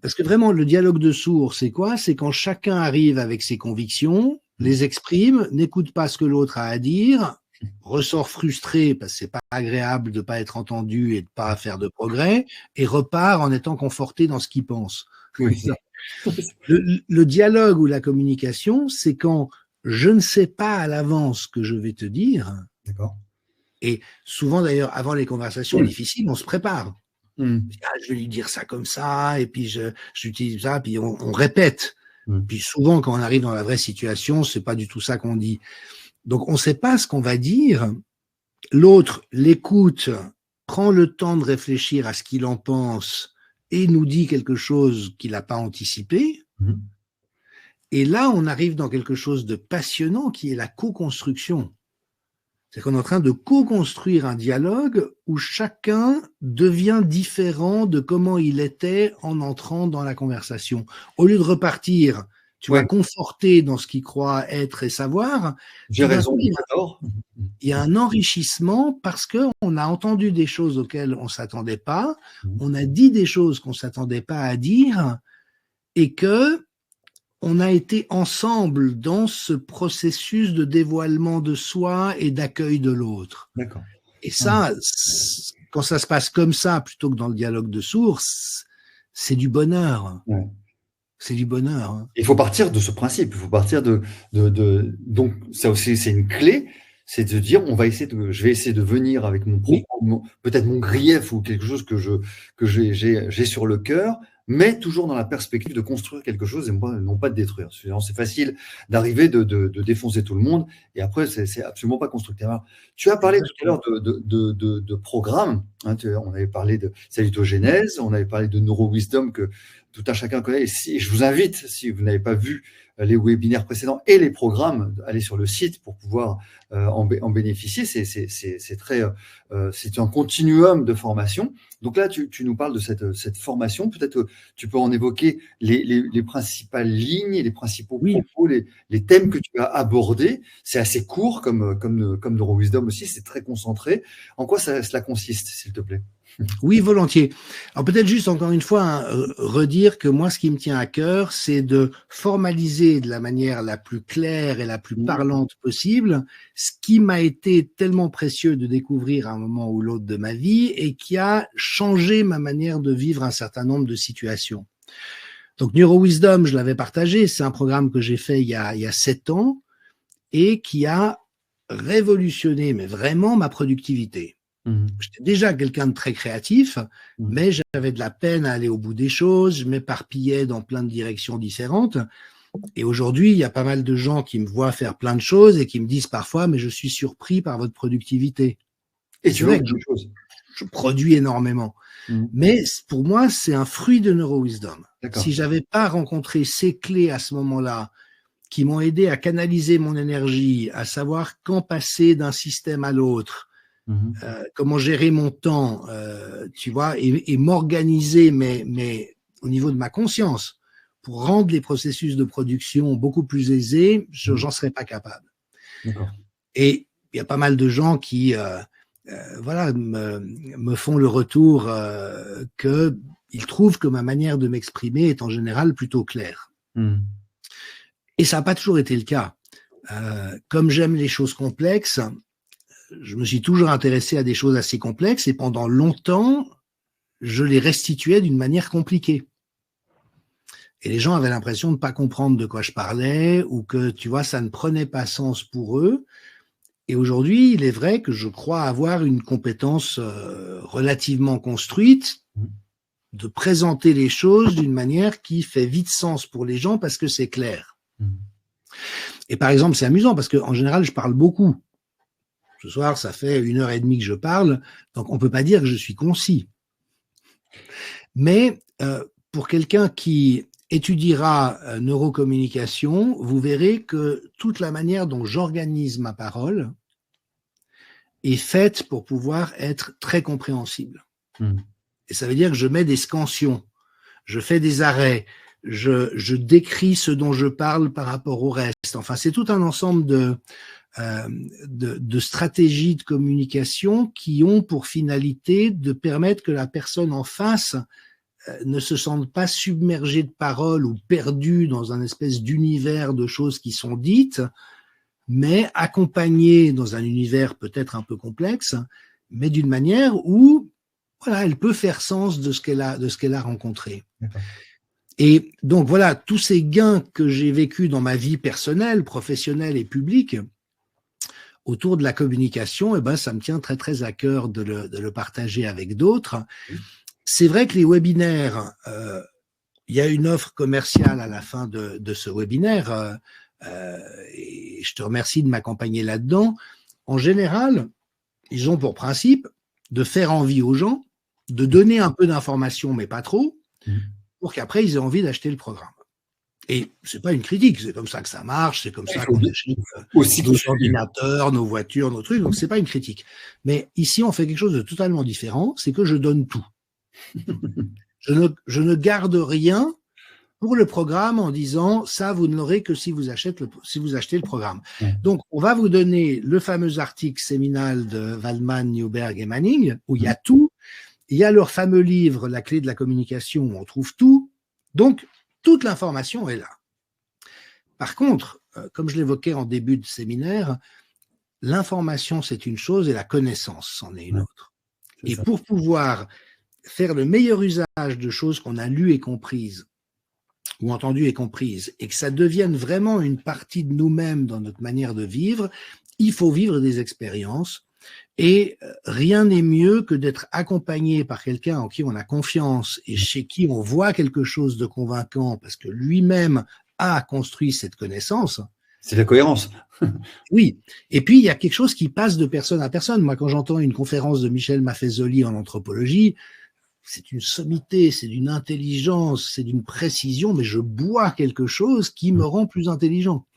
Parce que vraiment, le dialogue de sourds, c'est quoi? C'est quand chacun arrive avec ses convictions, les exprime, n'écoute pas ce que l'autre a à dire, ressort frustré parce que c'est pas agréable de pas être entendu et de pas faire de progrès, et repart en étant conforté dans ce qu'il pense. Oui. Le dialogue ou la communication, c'est quand je ne sais pas à l'avance ce que je vais te dire. D'accord. Et souvent d'ailleurs, avant les conversations difficiles, on se prépare. Ah, je vais lui dire ça comme ça, et puis j'utilise ça, puis on répète. Puis souvent, quand on arrive dans la vraie situation, c'est pas du tout ça qu'on dit. Donc, on ne sait pas ce qu'on va dire. L'autre l'écoute, prend le temps de réfléchir à ce qu'il en pense et nous dit quelque chose qu'il n'a pas anticipé. Et là, on arrive dans quelque chose de passionnant qui est la co-construction. C'est qu'on est en train de co-construire un dialogue où chacun devient différent de comment il était en entrant dans la conversation. Au lieu de repartir, tu vas conforter dans ce qu'il croit être et savoir. J'ai raison, il y a un enrichissement parce qu'on a entendu des choses auxquelles on ne s'attendait pas, on a dit des choses qu'on ne s'attendait pas à dire, et que on a été ensemble dans ce processus de dévoilement de soi et d'accueil de l'autre. D'accord. Et ça, quand ça se passe comme ça, plutôt que dans le dialogue de sourds, c'est du bonheur. C'est du bonheur. Il faut partir de ce principe. Il faut partir donc ça aussi, c'est une clé, c'est de dire je vais essayer de venir avec mon propos, peut-être mon grief ou quelque chose que j'ai sur le cœur, mais toujours dans la perspective de construire quelque chose et non pas de détruire. C'est facile d'arriver de défoncer tout le monde et après c'est absolument pas constructeur. Alors, tu as parlé tout à l'heure de programmes. On avait parlé de salutogénèse, on avait parlé de neurowisdom que tout un chacun connaît. Et je vous invite, si vous n'avez pas vu les webinaires précédents et les programmes, allez sur le site pour pouvoir en bénéficier. C'est un continuum de formation. Donc là, tu nous parles de cette formation. Peut-être que tu peux en évoquer les principales lignes, les principaux propos, les thèmes que tu as abordés. C'est assez court comme NeuroWisdom aussi, c'est très concentré. En quoi cela consiste, s'il te plaît? Oui, volontiers. Alors peut-être juste encore une fois, redire que moi, ce qui me tient à cœur, c'est de formaliser de la manière la plus claire et la plus parlante possible ce qui m'a été tellement précieux de découvrir à un moment ou l'autre de ma vie et qui a changé ma manière de vivre un certain nombre de situations. Donc NeuroWisdom, je l'avais partagé, c'est un programme que j'ai fait il y a 7 ans et qui a révolutionné, mais vraiment, ma productivité. J'étais déjà quelqu'un de très créatif, mais j'avais de la peine à aller au bout des choses, je m'éparpillais dans plein de directions différentes. Et aujourd'hui, il y a pas mal de gens qui me voient faire plein de choses et qui me disent parfois, mais je suis surpris par votre productivité. Et tu vois que je produis énormément. Mais pour moi, c'est un fruit de NeuroWisdom. Si j'avais pas rencontré ces clés à ce moment-là, qui m'ont aidé à canaliser mon énergie, à savoir quand passer d'un système à l'autre, comment gérer mon temps, tu vois, et m'organiser, mais au niveau de ma conscience, pour rendre les processus de production beaucoup plus aisés, j'en serais pas capable. Et il y a pas mal de gens qui, voilà, me font le retour qu'ils trouvent que ma manière de m'exprimer est en général plutôt claire. Et ça n'a pas toujours été le cas. Comme j'aime les choses complexes, je me suis toujours intéressé à des choses assez complexes et pendant longtemps, je les restituais d'une manière compliquée. Et les gens avaient l'impression de ne pas comprendre de quoi je parlais ou que, tu vois, ça ne prenait pas sens pour eux. Et aujourd'hui, il est vrai que je crois avoir une compétence relativement construite de présenter les choses d'une manière qui fait vite sens pour les gens parce que c'est clair. Et par exemple, c'est amusant parce qu'en général, je parle beaucoup. Ce soir, ça fait 1h30 que je parle, donc on ne peut pas dire que je suis concis. Mais pour quelqu'un qui étudiera neurocommunication, vous verrez que toute la manière dont j'organise ma parole est faite pour pouvoir être très compréhensible. Et ça veut dire que je mets des scansions, je fais des arrêts, je décris ce dont je parle par rapport au reste. Enfin, c'est tout un ensemble de stratégies de communication qui ont pour finalité de permettre que la personne en face ne se sente pas submergée de paroles ou perdue dans un espèce d'univers de choses qui sont dites, mais accompagnée dans un univers peut-être un peu complexe, mais d'une manière où voilà, elle peut faire sens de ce qu'elle a rencontré. Et donc voilà, tous ces gains que j'ai vécus dans ma vie personnelle, professionnelle et publique autour de la communication, eh ben, ça me tient très très à cœur de le partager avec d'autres. C'est vrai que les webinaires, il y a une offre commerciale à la fin de ce webinaire, et je te remercie de m'accompagner là-dedans. En général, ils ont pour principe de faire envie aux gens, de donner un peu d'informations, mais pas trop, pour qu'après ils aient envie d'acheter le programme. Et c'est pas une critique, c'est comme ça que ça marche, c'est comme ça qu'on achète nos ordinateurs, nos voitures, nos trucs, donc c'est pas une critique. Mais ici, on fait quelque chose de totalement différent, c'est que je donne tout. Je ne garde rien pour le programme en disant ça, vous ne l'aurez que si vous achetez le programme. Donc, on va vous donner le fameux article séminal de Waldman, Newberg et Manning, où il y a tout. Il y a leur fameux livre, La clé de la communication, où on trouve tout. Donc, toute l'information est là. Par contre, comme je l'évoquais en début de séminaire, l'information, c'est une chose et la connaissance, c'en est une autre. Et pour pouvoir faire le meilleur usage de choses qu'on a lues et comprises, ou entendues et comprises, et que ça devienne vraiment une partie de nous-mêmes dans notre manière de vivre, il faut vivre des expériences. Et rien n'est mieux que d'être accompagné par quelqu'un en qui on a confiance et chez qui on voit quelque chose de convaincant parce que lui-même a construit cette connaissance. C'est la cohérence. Oui. Et puis, il y a quelque chose qui passe de personne à personne. Moi, quand j'entends une conférence de Michel Maffezoli en anthropologie, c'est une sommité, c'est d'une intelligence, c'est d'une précision, mais je bois quelque chose qui me rend plus intelligent.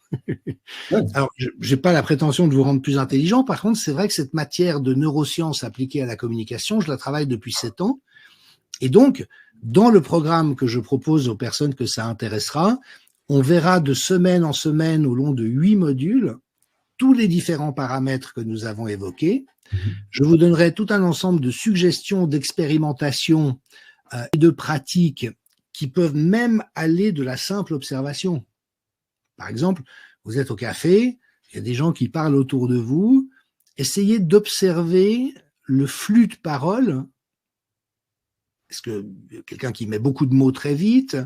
Ouais. Alors, je n'ai pas la prétention de vous rendre plus intelligent. Par contre, c'est vrai que cette matière de neurosciences appliquée à la communication, je la travaille depuis 7 ans. Et donc, dans le programme que je propose aux personnes que ça intéressera, on verra de semaine en semaine, au long de 8 modules, tous les différents paramètres que nous avons évoqués. Je vous donnerai tout un ensemble de suggestions, d'expérimentations et de pratiques qui peuvent même aller de la simple observation. Par exemple, vous êtes au café, il y a des gens qui parlent autour de vous, essayez d'observer le flux de paroles. Est-ce que quelqu'un qui met beaucoup de mots très vite,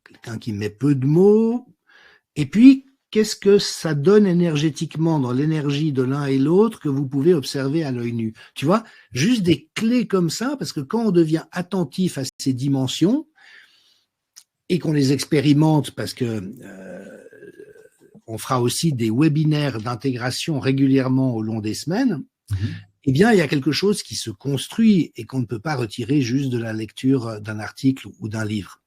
quelqu'un qui met peu de mots, et puis qu'est-ce que ça donne énergétiquement dans l'énergie de l'un et l'autre que vous pouvez observer à l'œil nu. Tu vois, juste des clés comme ça, parce que quand on devient attentif à ces dimensions et qu'on les expérimente, parce que on fera aussi des webinaires d'intégration régulièrement au long des semaines, eh bien, il y a quelque chose qui se construit et qu'on ne peut pas retirer juste de la lecture d'un article ou d'un livre.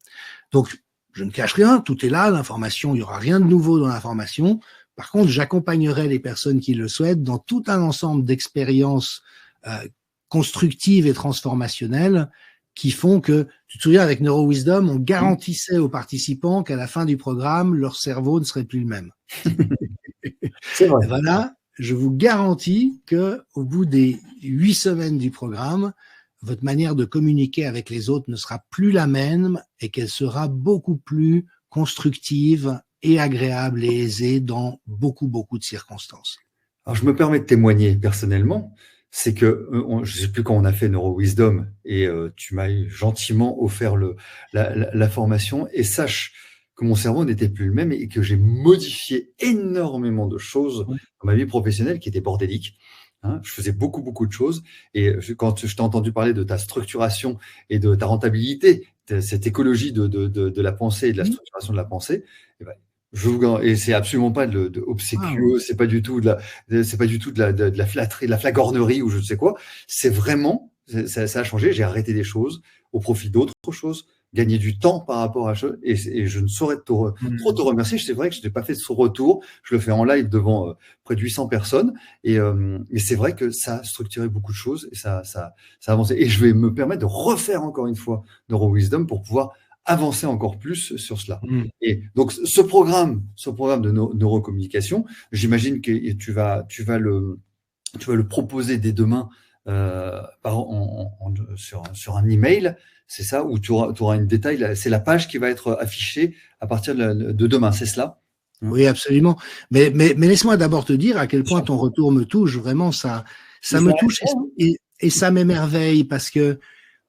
Donc, je ne cache rien, tout est là, l'information, il n'y aura rien de nouveau dans l'information. Par contre, j'accompagnerai les personnes qui le souhaitent dans tout un ensemble d'expériences constructives et transformationnelles qui font que, tu te souviens, avec NeuroWisdom, on garantissait aux participants qu'à la fin du programme, leur cerveau ne serait plus le même. C'est vrai. Et voilà, je vous garantis que au bout des 8 semaines du programme, votre manière de communiquer avec les autres ne sera plus la même et qu'elle sera beaucoup plus constructive et agréable et aisée dans beaucoup, beaucoup de circonstances. Alors, je me permets de témoigner personnellement, c'est que je ne sais plus quand on a fait NeuroWisdom et tu m'as gentiment offert la formation, et sache que mon cerveau n'était plus le même et que j'ai modifié énormément de choses dans ma vie professionnelle qui étaient bordéliques. Hein, je faisais beaucoup, beaucoup de choses, et quand je t'ai entendu parler de ta structuration et de ta rentabilité, de cette écologie de la pensée et de la structuration de la pensée, eh ben, et c'est absolument pas de obséquieux, c'est pas du tout de la flatterie, de la flagornerie ou je ne sais quoi. C'est vraiment, ça a changé. J'ai arrêté des choses au profit d'autres choses, gagner du temps par rapport à ça, et je ne saurais trop te remercier. C'est vrai que je n'ai pas fait ce retour. Je le fais en live devant près de 800 personnes, et c'est vrai que ça a structuré beaucoup de choses et ça a avancé. Et je vais me permettre de refaire encore une fois NeuroWisdom pour pouvoir avancer encore plus sur cela. Et donc, ce programme de neurocommunication, j'imagine que tu vas le proposer dès demain sur un email, c'est ça, où tu auras une détail. C'est la page qui va être affichée à partir de demain, c'est cela? Oui, absolument. Mais laisse-moi d'abord te dire à quel point ton retour me touche. Vraiment, ça me touche et ça m'émerveille, parce que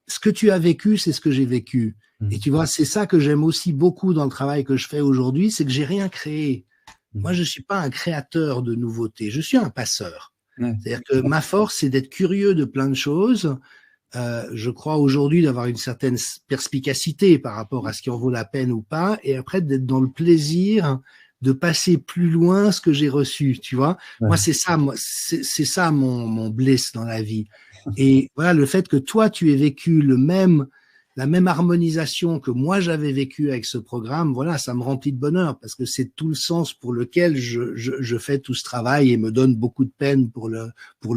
ce que tu as vécu, c'est ce que j'ai vécu. Et tu vois, c'est ça que j'aime aussi beaucoup dans le travail que je fais aujourd'hui, c'est que j'ai rien créé. Moi, je suis pas un créateur de nouveautés, je suis un passeur. C'est-à-dire que ma force, c'est d'être curieux de plein de choses. Je crois aujourd'hui d'avoir une certaine perspicacité par rapport à ce qui en vaut la peine ou pas, et après d'être dans le plaisir de passer plus loin ce que j'ai reçu, tu vois. Moi, c'est ça mon bliss dans la vie. Et voilà, le fait que toi, tu aies vécu la même harmonisation que moi j'avais vécu avec ce programme, voilà, ça me remplit de bonheur, parce que c'est tout le sens pour lequel je fais tout ce travail et me donne beaucoup de peine pour le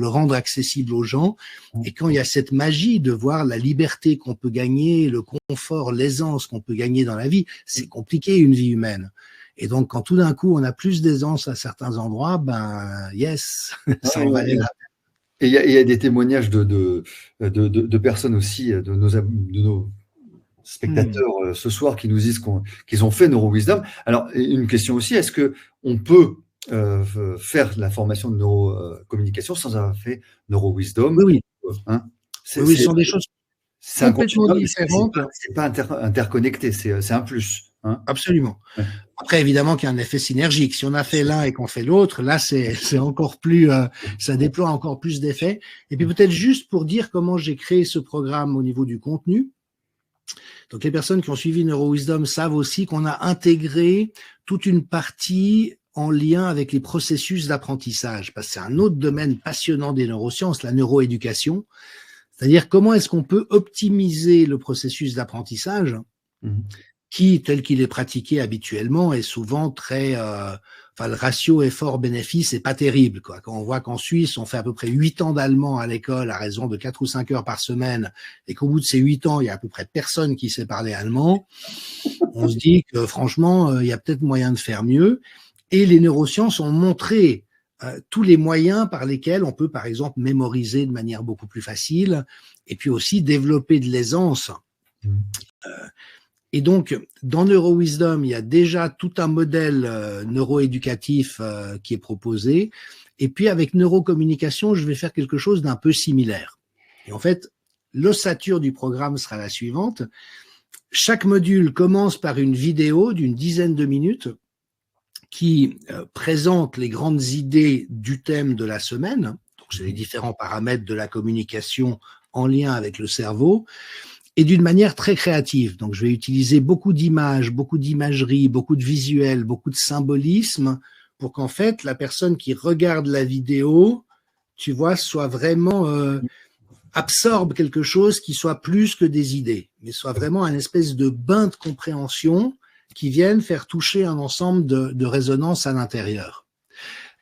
rendre accessible aux gens. Et quand il y a cette magie de voir la liberté qu'on peut gagner, le confort, l'aisance qu'on peut gagner dans la vie, c'est compliqué une vie humaine. Et donc, quand tout d'un coup, on a plus d'aisance à certains endroits, ben, yes, ça en valait la peine. Et il y a des témoignages de personnes aussi, de nos spectateurs ce soir, qui nous disent qu'ils ont fait NeuroWisdom. Alors, une question aussi, est-ce que on peut faire la formation de neurocommunication sans avoir fait NeuroWisdom? Oui. Ce sont des choses complètement différentes. C'est pas interconnecté, c'est un plus. Hein. Absolument. Ouais. Après, évidemment qu'il y a un effet synergique. Si on a fait l'un et qu'on fait l'autre, là, c'est encore plus, ça déploie encore plus d'effets. Et puis peut-être juste pour dire comment j'ai créé ce programme au niveau du contenu. Donc, les personnes qui ont suivi NeuroWisdom savent aussi qu'on a intégré toute une partie en lien avec les processus d'apprentissage, parce que c'est un autre domaine passionnant des neurosciences, la neuroéducation. C'est-à-dire comment est-ce qu'on peut optimiser le processus d'apprentissage qui, tel qu'il est pratiqué habituellement, est souvent très... le ratio effort-bénéfice est pas terrible, quoi. Quand on voit qu'en Suisse, on fait à peu près 8 ans d'allemand à l'école à raison de 4 ou 5 heures par semaine, et qu'au bout de ces 8 ans, il y a à peu près personne qui sait parler allemand, on se dit que franchement, il y a peut-être moyen de faire mieux. Et les neurosciences ont montré tous les moyens par lesquels on peut, par exemple, mémoriser de manière beaucoup plus facile, et puis aussi développer de l'aisance. Et donc, dans NeuroWisdom, il y a déjà tout un modèle neuroéducatif qui est proposé. Et puis, avec neurocommunication, je vais faire quelque chose d'un peu similaire. Et en fait, l'ossature du programme sera la suivante. Chaque module commence par une vidéo d'une dizaine de minutes qui présente les grandes idées du thème de la semaine. Donc, c'est les différents paramètres de la communication en lien avec le cerveau. Et d'une manière très créative. Donc, je vais utiliser beaucoup d'images, beaucoup d'imagerie, beaucoup de visuels, beaucoup de symbolisme pour qu'en fait, la personne qui regarde la vidéo, tu vois, soit vraiment absorbe quelque chose qui soit plus que des idées, mais soit vraiment un espèce de bain de compréhension qui vienne faire toucher un ensemble de résonances à l'intérieur.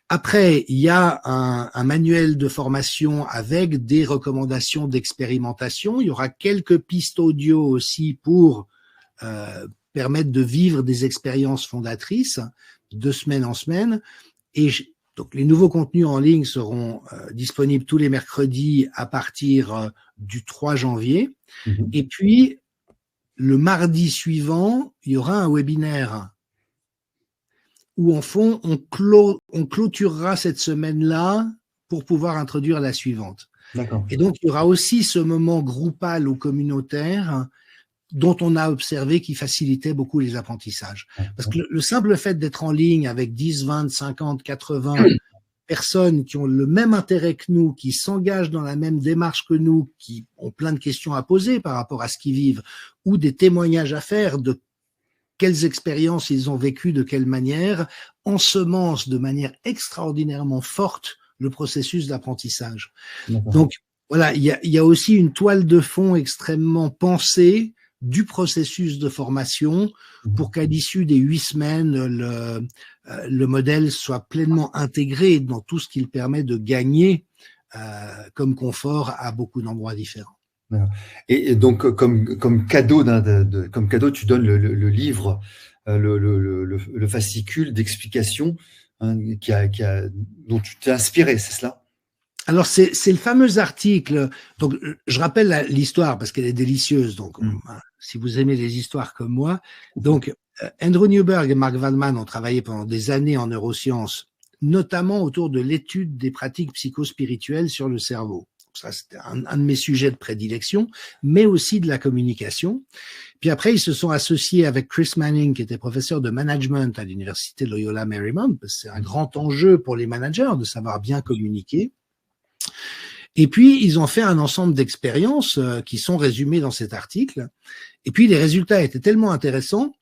Après, il y a un manuel de formation avec des recommandations d'expérimentation. Il y aura quelques pistes audio aussi pour permettre de vivre des expériences fondatrices de semaine en semaine. Et donc, les nouveaux contenus en ligne seront disponibles tous les mercredis à partir du 3 janvier. Et puis, le mardi suivant, il y aura un webinaire où en fond, on clôturera cette semaine-là pour pouvoir introduire la suivante. Et donc, il y aura aussi ce moment groupal ou communautaire dont on a observé qui facilitait beaucoup les apprentissages. Parce que le simple fait d'être en ligne avec 10, 20, 50, 80 personnes qui ont le même intérêt que nous, qui s'engagent dans la même démarche que nous, qui ont plein de questions à poser par rapport à ce qu'ils vivent, ou des témoignages à faire de quelles expériences ils ont vécues, de quelle manière, ensemencent de manière extraordinairement forte le processus d'apprentissage. Donc, voilà, il y a aussi une toile de fond extrêmement pensée du processus de formation pour qu'à l'issue des 8 semaines, le modèle soit pleinement intégré dans tout ce qu'il permet de gagner comme confort à beaucoup d'endroits différents. Et donc, comme cadeau, comme cadeau, tu donnes le livre, le fascicule d'explication dont tu t'es inspiré, c'est cela? Alors, c'est le fameux article. Donc, je rappelle l'histoire parce qu'elle est délicieuse. Donc, si vous aimez les histoires comme moi. Donc, Andrew Newberg et Mark Waldman ont travaillé pendant des années en neurosciences, notamment autour de l'étude des pratiques psychospirituelles sur le cerveau. Ça, c'était un de mes sujets de prédilection, mais aussi de la communication. Puis après, ils se sont associés avec Chris Manning, qui était professeur de management à l'université Loyola Marymount, parce que c'est un grand enjeu pour les managers de savoir bien communiquer. Et puis, ils ont fait un ensemble d'expériences qui sont résumées dans cet article. Et puis, les résultats étaient tellement intéressants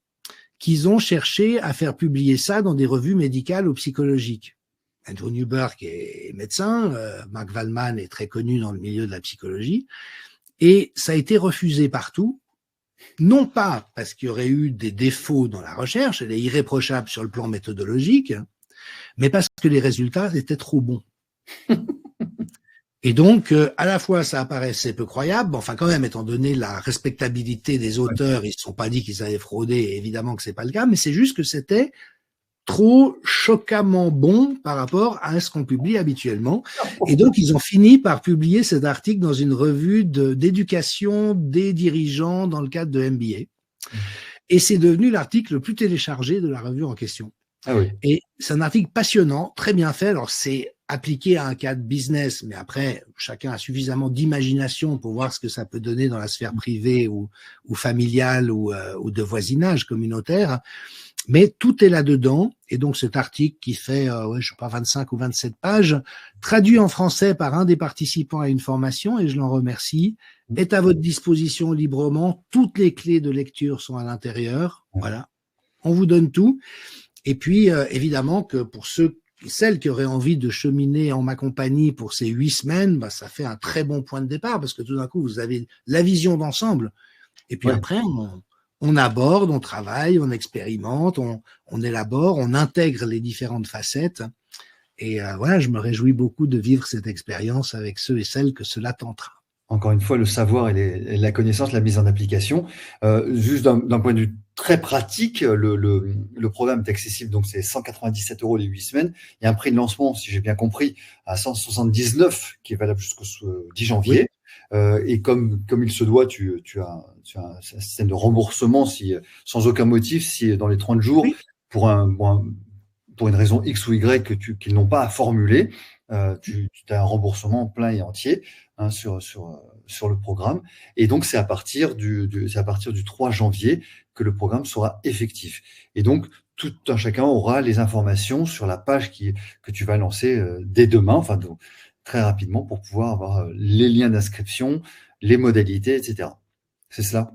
qu'ils ont cherché à faire publier ça dans des revues médicales ou psychologiques. Andrew Newberg est médecin, Mark Waldman est très connu dans le milieu de la psychologie, et ça a été refusé partout, non pas parce qu'il y aurait eu des défauts dans la recherche, elle est irréprochable sur le plan méthodologique, mais parce que les résultats étaient trop bons. Et donc, à la fois, ça apparaissait peu croyable, enfin quand même, étant donné la respectabilité des auteurs, ils ne se sont pas dit qu'ils avaient fraudé, et évidemment que c'est pas le cas, mais c'est juste que c'était trop choquamment bon par rapport à ce qu'on publie habituellement. Et donc, ils ont fini par publier cet article dans une revue d'éducation des dirigeants dans le cadre de MBA. Et c'est devenu l'article le plus téléchargé de la revue en question. Ah oui. Et c'est un article passionnant, très bien fait. Alors, c'est appliqué à un cadre business, mais après, chacun a suffisamment d'imagination pour voir ce que ça peut donner dans la sphère privée ou familiale ou de voisinage communautaire. Mais tout est là-dedans. Et donc, cet article qui fait, je sais pas, 25 ou 27 pages, traduit en français par un des participants à une formation, et je l'en remercie, est à votre disposition librement. Toutes les clés de lecture sont à l'intérieur. Voilà. On vous donne tout. Et puis, évidemment que pour ceux celles qui auraient envie de cheminer en ma compagnie pour ces 8 semaines, bah, ça fait un très bon point de départ parce que tout d'un coup, vous avez la vision d'ensemble. Et puis après, on aborde, on travaille, on expérimente, on élabore, on intègre les différentes facettes. Et voilà, je me réjouis beaucoup de vivre cette expérience avec ceux et celles que cela tentera. Encore une fois, le savoir et la connaissance, la mise en application. Juste d'un point de vue très pratique, le programme est accessible, donc c'est 197 € les 8 semaines. Il y a un prix de lancement, si j'ai bien compris, à 179 qui est valable jusqu'au 10 janvier. Oui. Et comme il se doit, tu as un système de remboursement sans aucun motif, si dans les 30 jours, oui. pour une raison X ou Y qu'ils n'ont pas à formuler, tu as un remboursement plein et entier sur le programme. Et donc, c'est à partir du 3 janvier que le programme sera effectif. Et donc, tout un chacun aura les informations sur la page que tu vas lancer dès demain, enfin donc, très rapidement, pour pouvoir avoir les liens d'inscription, les modalités, etc. C'est cela ?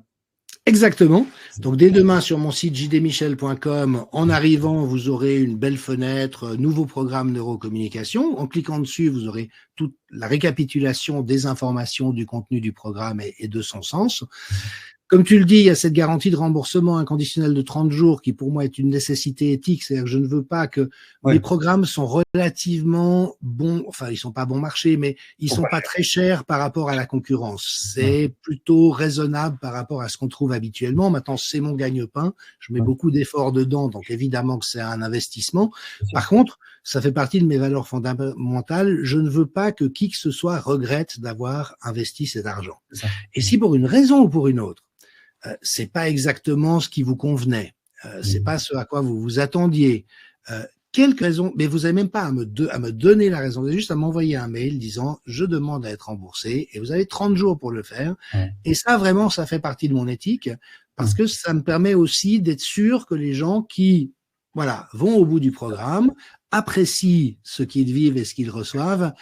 Exactement. Donc, dès demain, sur mon site jdmichel.com, en arrivant, vous aurez une belle fenêtre, nouveau programme neurocommunication. En cliquant dessus, vous aurez toute la récapitulation des informations du contenu du programme et de son sens. Comme tu le dis, il y a cette garantie de remboursement inconditionnel de 30 jours qui, pour moi, est une nécessité éthique. C'est-à-dire que je ne veux pas que mes programmes sont relativement bons. Enfin, ils sont pas bon marché, mais ils sont pas très chers par rapport à la concurrence. C'est plutôt raisonnable par rapport à ce qu'on trouve habituellement. Maintenant, c'est mon gagne-pain. Je mets beaucoup d'efforts dedans. Donc, évidemment que c'est un investissement. Par contre, ça fait partie de mes valeurs fondamentales. Je ne veux pas que qui que ce soit regrette d'avoir investi cet argent. Et si pour une raison ou pour une autre, c'est pas exactement ce qui vous convenait, c'est pas ce à quoi vous vous attendiez, quelques raisons, mais vous avez même pas à me donner la raison, vous avez juste à m'envoyer un mail disant je demande à être remboursé et vous avez 30 jours pour le faire. Et ça vraiment, ça fait partie de mon éthique parce que ça me permet aussi d'être sûr que les gens qui vont au bout du programme apprécient ce qu'ils vivent et ce qu'ils reçoivent.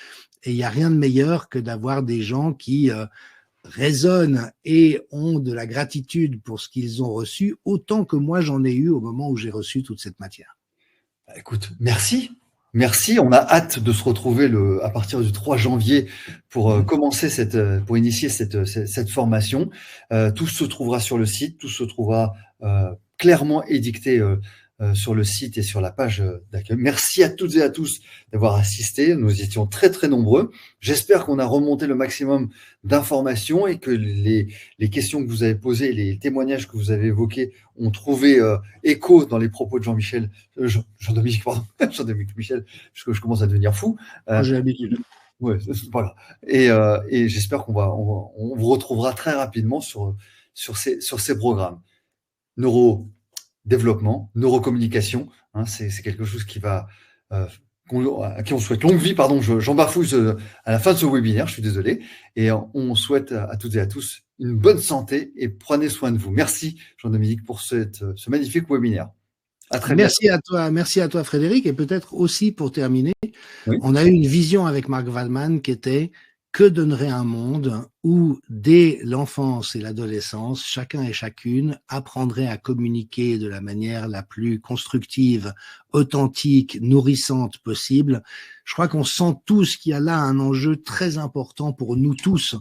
Et il y a rien de meilleur que d'avoir des gens qui résonnent et ont de la gratitude pour ce qu'ils ont reçu, autant que moi j'en ai eu au moment où j'ai reçu toute cette matière. Écoute, merci. Merci. On a hâte de se retrouver à partir du 3 janvier pour commencer pour initier cette formation. Tout se trouvera sur le site, tout se trouvera clairement édicté sur le site et sur la page d'accueil. Merci à toutes et à tous d'avoir assisté. Nous étions très, très nombreux. J'espère qu'on a remonté le maximum d'informations et que les questions que vous avez posées, les témoignages que vous avez évoqués ont trouvé écho dans les propos de Jean-Michel, Jean-Dominique, pardon, Jean-Dominique Michel, je commence à devenir fou. J'ai l'habitude. Ouais, voilà. Et j'espère qu'on vous retrouvera très rapidement sur ces programmes. Neurodéveloppement, neurocommunication, c'est quelque chose qui va à qui on souhaite longue vie, pardon, j'en bafouille à la fin de ce webinaire, je suis désolé, et on souhaite à toutes et à tous une bonne santé et prenez soin de vous. Merci Jean-Dominique pour ce magnifique webinaire. À très bientôt. Merci à toi Frédéric, et peut-être aussi pour terminer, on a eu une vision avec Mark Waldman qui était: que donnerait un monde où, dès l'enfance et l'adolescence, chacun et chacune apprendrait à communiquer de la manière la plus constructive, authentique, nourrissante possible. Je crois qu'on sent tous qu'il y a là un enjeu très important pour nous tous.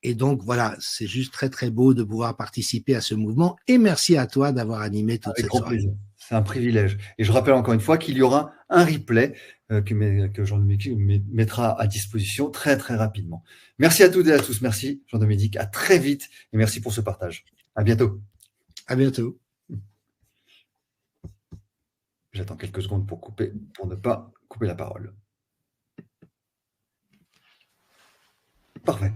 Et donc, voilà, c'est juste très, très beau de pouvoir participer à ce mouvement. Et merci à toi d'avoir animé toute cette soirée. Plaisir. C'est un privilège. Et je rappelle encore une fois qu'il y aura un replay que Jean-Dominique mettra à disposition très, très rapidement. Merci à toutes et à tous. Merci Jean-Dominique. À très vite. Et merci pour ce partage. À bientôt. À bientôt. J'attends quelques secondes pour ne pas couper la parole. Parfait.